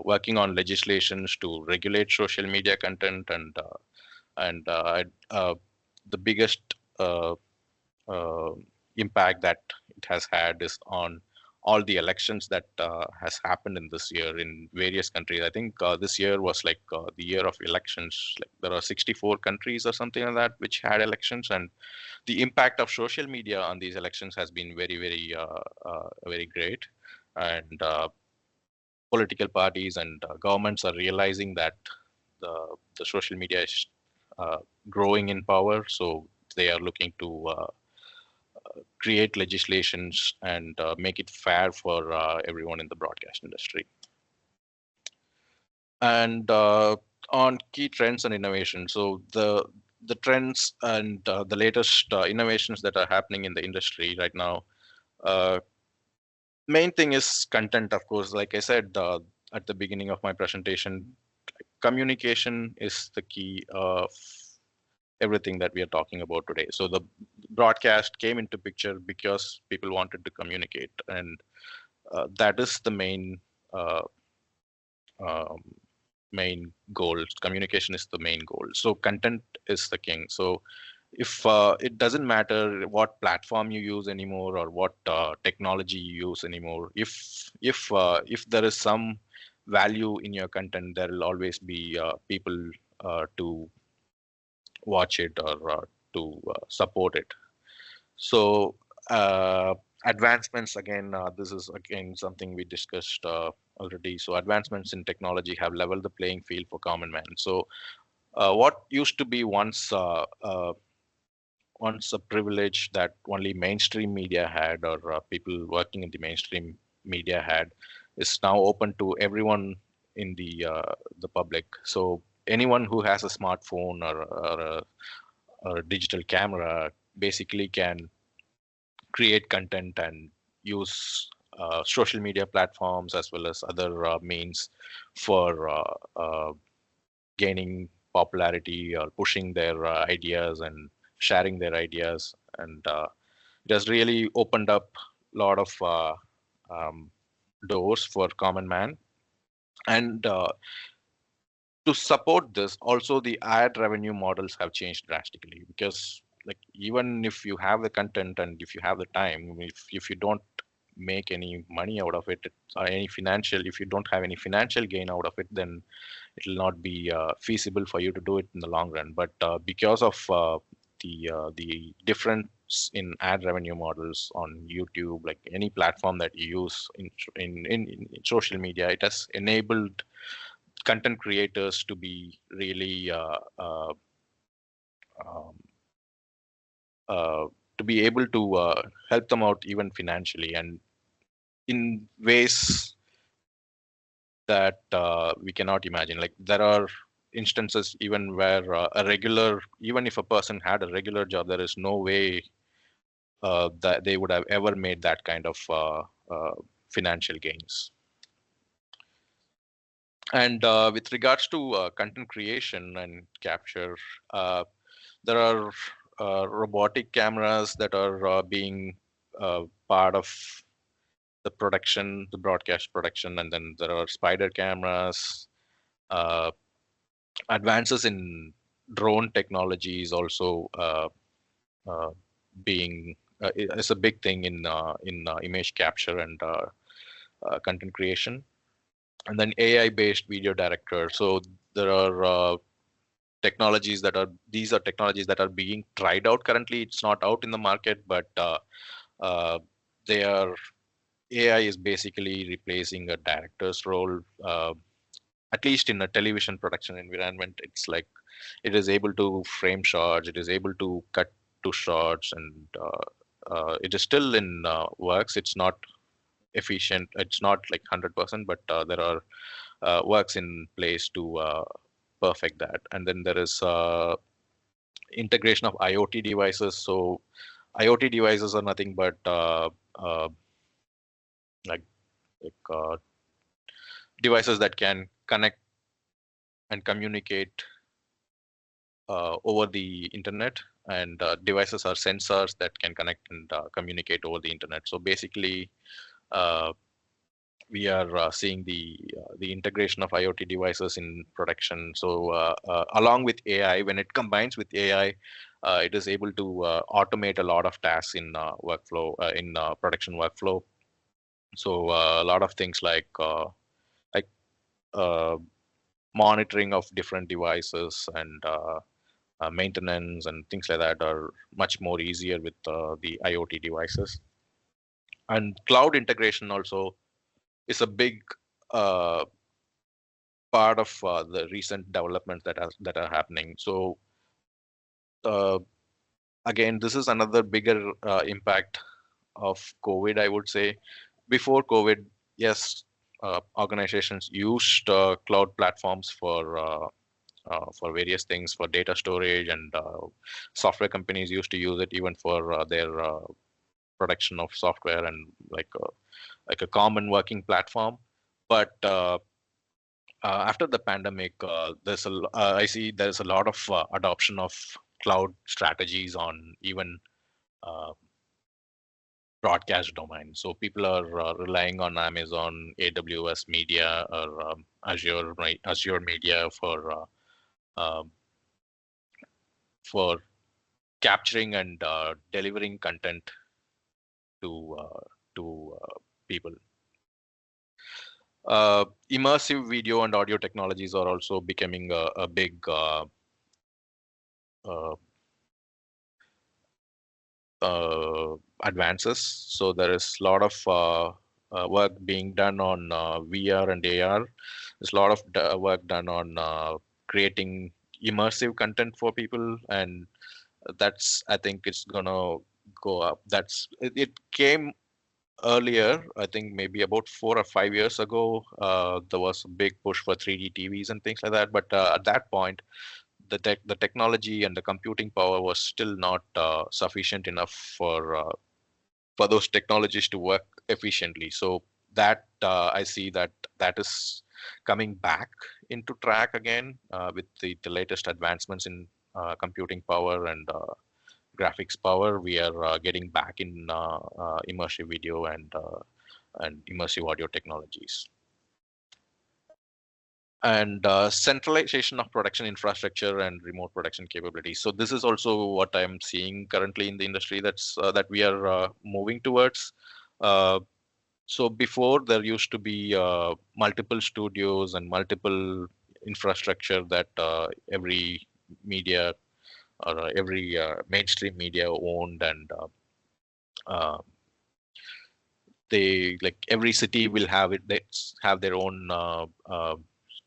working on legislations to regulate social media content. And the biggest uh, uh, impact that it has had is on all the elections that has happened in this year in various countries. I think this year was like the year of elections. Like there are 64 countries or something like that which had elections, and the impact of social media on these elections has been very great. And political parties and governments are realizing that the social media is uh, growing in power, so they are looking to create legislations and make it fair for everyone in the broadcast industry. And on key trends and innovation, so the trends and the latest innovations that are happening in the industry right now. Main thing is content, of course. Like I said at the beginning of my presentation, communication is the key of everything that we are talking about today. So the broadcast came into picture because people wanted to communicate, and that is the uh, um, main goal. Communication is the main goal. So content is the king. So if it doesn't matter what platform you use anymore or what technology you use anymore, if there is some value in your content, there will always be people to watch it or to support it. So advancements again, this is again something we discussed already. So advancements in technology have leveled the playing field for common man. So what used to be once a privilege that only mainstream media had, or people working in the mainstream media had, is now open to everyone in the public. So anyone who has a smartphone or a digital camera basically can create content and use social media platforms as well as other means for gaining popularity or pushing their ideas and sharing their ideas. And it has really opened up a lot of um, doors for common man. And to support this, also the ad revenue models have changed drastically, because like even if you have the content and if you have the time, if you don't make any money out of it, or any financial, if you don't have any financial gain out of it, then it will not be feasible for you to do it in the long run. But because of the difference in ad revenue models on YouTube, like any platform that you use in social media, it has enabled content creators to be really um, uh, to be able to help them out even financially, and in ways that we cannot imagine. Like there are instances even where even if a person had a regular job, there is no way that they would have ever made that kind of financial gains. And with regards to content creation and capture, uh, there are robotic cameras that are being part of the production, the broadcast production, and then there are spider cameras. Uh, Advances in drone technology is also uh, being is a big thing in image capture and content creation. And then AI-based video director. So there are technologies that are these are technologies that are being tried out currently. It's not out in the market, but uh, they are AI is basically replacing a director's role. At least in a television production environment, it's like it is able to frame shots, it is able to cut to shots, and it is still in works. It's not efficient, it's not like 100%, but there are works in place to perfect that. And then there is integration of IoT devices. So IoT devices are nothing but like devices that can connect and communicate over the internet, and devices are sensors that can connect and communicate over the internet. So basically, uh, we are seeing the integration of IoT devices in production. So along with AI, when it combines with AI, it is able to automate a lot of tasks in workflow in production workflow. So a lot of things like uh, monitoring of different devices and maintenance and things like that are much more easier with the IoT devices. And cloud integration also is a big uh, part of the recent developments that are happening. So uh, again, this is another bigger impact of COVID, I would say. Before COVID, yes, organizations used cloud platforms for various things, for data storage, and software companies used to use it even for their production of software and like a common working platform. But after the pandemic, I see there's a lot of adoption of cloud strategies on even uh, broadcast domain. So people are relying on Amazon AWS Media or Azure, right, Azure Media um, for capturing and delivering content to people. Immersive video and audio technologies are also becoming a big uh, advances. So there is a lot of work being done on VR and AR. There's a lot of work done on creating immersive content for people, and that's, I think it's gonna go up. It came earlier. I think maybe about 4 or 5 years ago, there was a big push for 3D TVs and things like that. But at that point, the technology and the computing power was still not sufficient enough for those technologies to work efficiently. So that I see that is coming back into track again with the latest advancements in computing power and graphics power. We are getting back in immersive video and immersive audio technologies. And centralization of production infrastructure and remote production capabilities. So this is also what I'm seeing currently in the industry. That we are moving towards. So before, there used to be multiple studios and multiple infrastructure that every media or every mainstream media owned, and uh, they, like, every city will have it. They have their own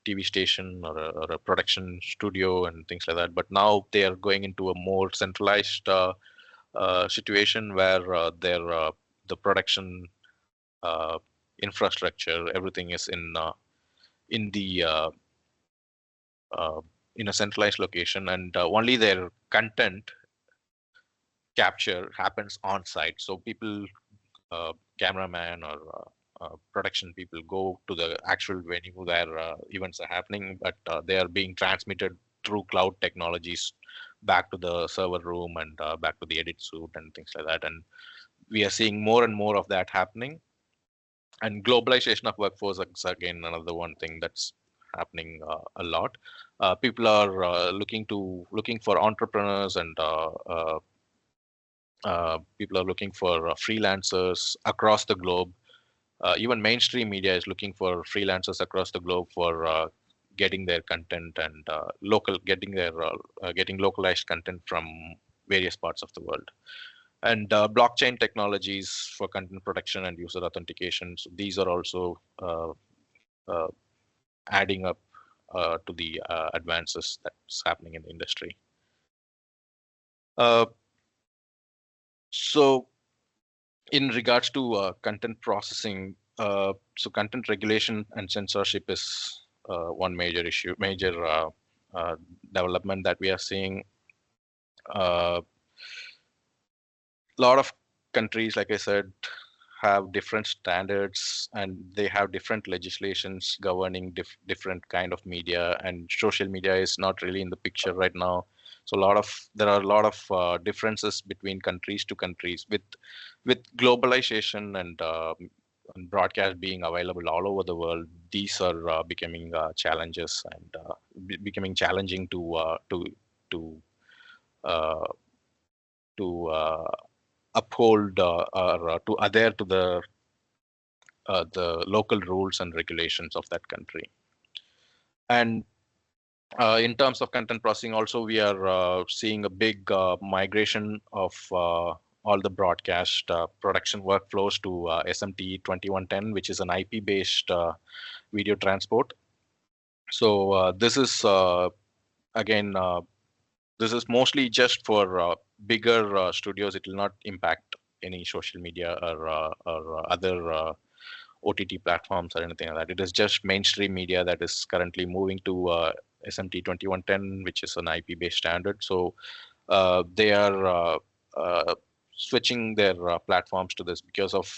TV station or a production studio and things like that. But now they are going into a more centralized situation where the production uh, infrastructure, everything is in the uh, in a centralized location, and only their content capture happens on site. So people, cameraman or production people, go to the actual venue where events are happening, but they are being transmitted through cloud technologies back to the server room and back to the edit suite and things like that. And we are seeing more and more of that happening. And globalization of workforce is again another one thing that's happening a lot. People are looking for entrepreneurs, and people are looking for freelancers across the globe. Even mainstream media is looking for freelancers across the globe for getting their content and getting localized content from various parts of the world. And blockchain technologies for content production and user authentication. So these are also uh, adding up to the advances that's happening in the industry. Uh, so in regards to content processing, so content regulation and censorship is one major uh, development that we are seeing. A lot of countries, like I said, have different standards, and they have different legislations governing different kind of media, and social media is not really in the picture right now. So there are a lot of differences between countries to countries. With globalization and broadcast being available all over the world, these are becoming challenges, and becoming challenging to uh, to uphold or to adhere to the local rules and regulations of that country. And in terms of content processing, also we are seeing a big migration of all the broadcast production workflows to SMT 2110, which is an IP-based video transport. So this is again this is mostly just for bigger studios. It will not impact any social media or other OTT platforms or anything like that. It is just mainstream media that is currently moving to SMT 2110, which is an IP-based standard. So they are switching their platforms to this because of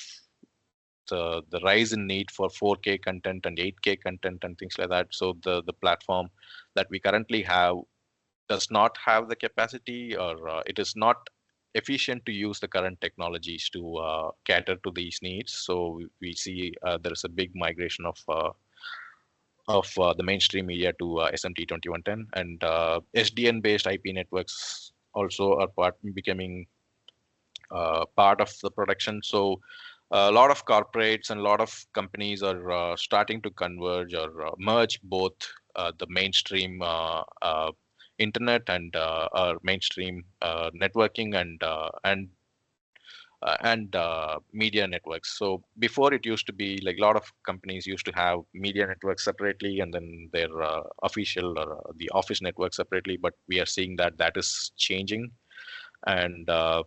the rise in need for 4K content and 8K content and things like that. So the platform that we currently have does not have the capacity, or it is not efficient to use the current technologies to cater to these needs. So we see there is a big migration of the mainstream media to SMT 2110, and SDN based IP networks also are becoming part of the production. So a lot of corporates and a lot of companies are starting to converge or merge both the mainstream internet and our mainstream networking and and media networks. So before, it used to be like a lot of companies used to have media networks separately and then their official or the office network separately. But we are seeing that that is changing, and there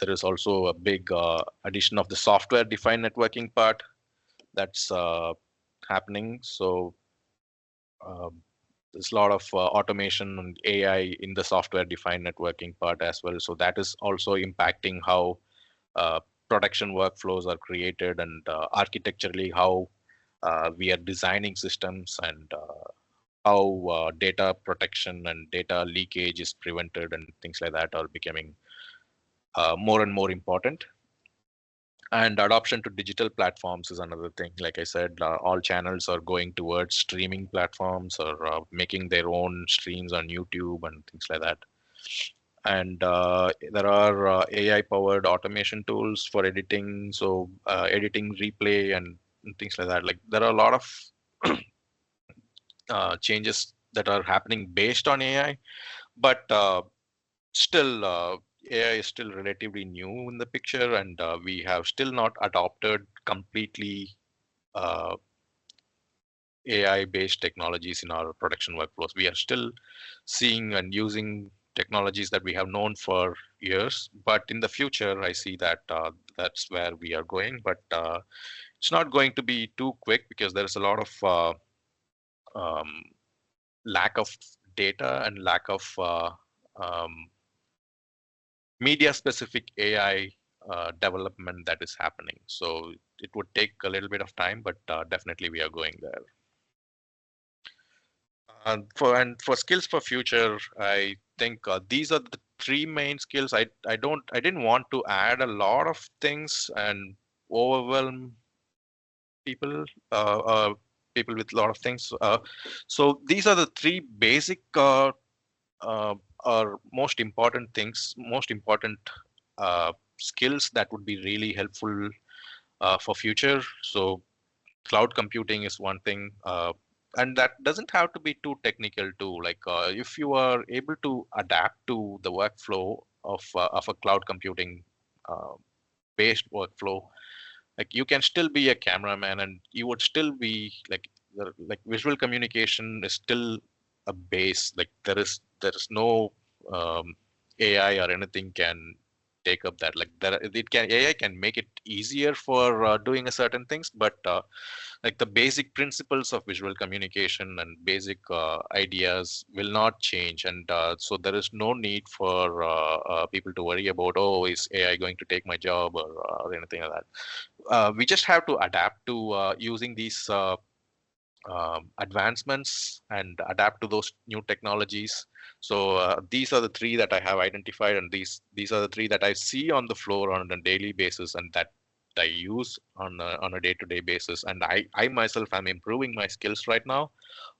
is also a big addition of the software-defined networking part that's happening. So um, there's a lot of automation and AI in the software-defined networking part as well. So that is also impacting how uh, production workflows are created, and architecturally how we are designing systems, and how data protection and data leakage is prevented, and things like that are becoming more and more important. And adoption to digital platforms is another thing. Like I said, all channels are going towards streaming platforms, or making their own streams on YouTube and things like that. And there are AI powered automation tools for editing. So editing, replay, and things like that. Like there are a lot of changes that are happening based on AI, but still AI is still relatively new in the picture, and we have still not adopted completely uh, AI based technologies in our production workflows. We are still seeing and using technologies that we have known for years, but in the future, I see that that's where we are going. But it's not going to be too quick, because there is a lot of um, lack of data and lack of um, media specific AI development that is happening. So it would take a little bit of time, but definitely we are going there. For skills for future, I think these are the three main skills. I didn't want to add a lot of things and overwhelm people uh, uh, people with a lot of things. So these are the three basic uh, or most important things, most important skills that would be really helpful for future. So cloud computing is one thing, and that doesn't have to be too technical too. Like if you are able to adapt to the workflow of a cloud computing uh, based workflow, like you can still be a cameraman, and you would still be like like visual communication is still a base. Like there is no AI or anything can take up that. Like there it can AI can make it easier for doing a certain things, but like the basic principles of visual communication and basic ideas will not change. And so there is no need for people to worry about, oh, is AI going to take my job, or anything like that. We just have to adapt to using these advancements and adapt to those new technologies. So these are the three that I have identified, and these are the three that I see on the floor on a daily basis, and that I use on a day-to-day basis. And I myself am improving my skills right now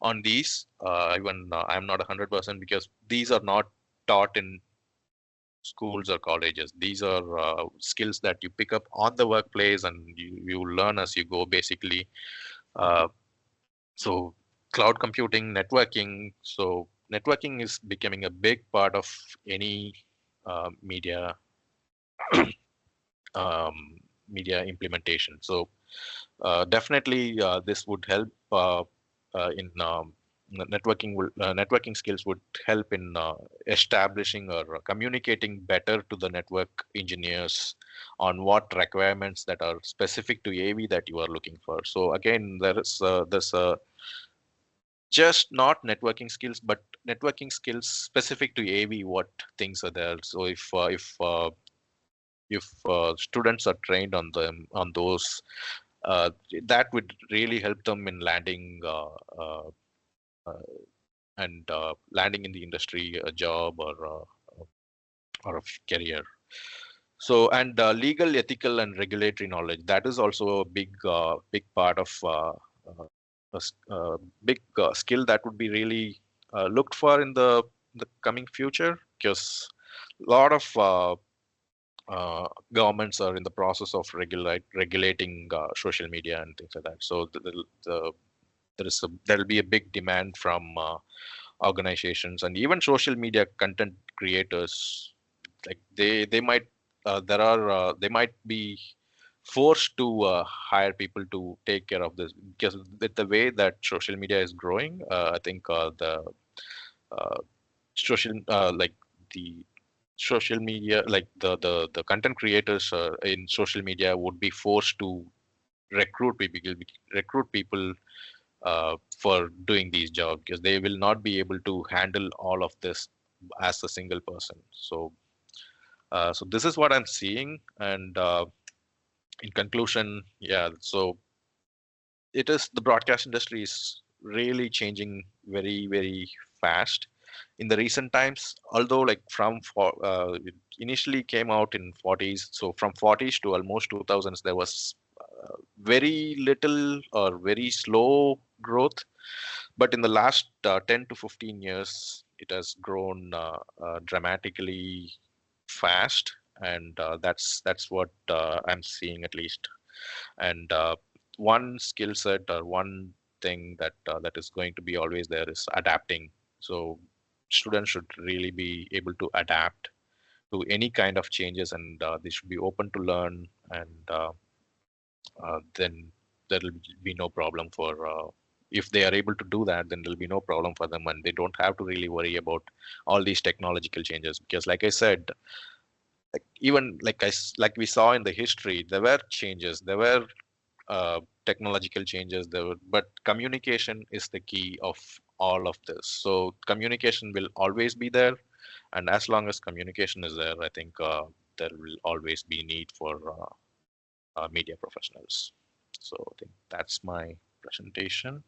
on these. Even I'm not 100%, because these are not taught in schools or colleges. These are skills that you pick up on the workplace, and you learn as you go, basically. Uh, so cloud computing, networking. So networking is becoming a big part of any media um, media implementation. So definitely this would help in networking skills would help in establishing or communicating better to the network engineers on what requirements that are specific to AV that you are looking for. So again, there's a just not networking skills, but networking skills specific to AV. What things are there? So if students are trained on them on those, uh, that would really help them in landing uh, and landing in the industry, a job, or a career. So, and legal, ethical, and regulatory knowledge, that is also a big part of big skill that would be really looked for in the coming future, because a lot of governments are in the process of regulating social media and things like that. So there'll be a big demand from organizations and even social media content creators. Like they might they might be forced to hire people to take care of this, because with the way that social media is growing, I think the uh, social like the social media, like the content creators in social media would be forced to recruit people for doing these jobs, because they will not be able to handle all of this as a single person. So this is what I'm seeing, and in conclusion, yeah. So it is, the broadcast industry is really changing very, very fast in the recent times. Although, like it initially came out in 40s, so from 40s to almost 2000s, there was very little or very slow growth. But in the last 10 to 15 years, it has grown dramatically fast, and that's what I'm seeing, at least. And one skill set or one thing that is going to be always there is adapting. So students should really be able to adapt to any kind of changes, and they should be open to learn, and then there will be no problem for, if they are able to do that, then there'll be no problem for them, and they don't have to really worry about all these technological changes, because like I said, even like we saw in the history, there were changes, there were technological changes there, but communication is the key of all of this. So communication will always be there, and as long as communication is there, I think there will always be need for media professionals. So I think that's my presentation.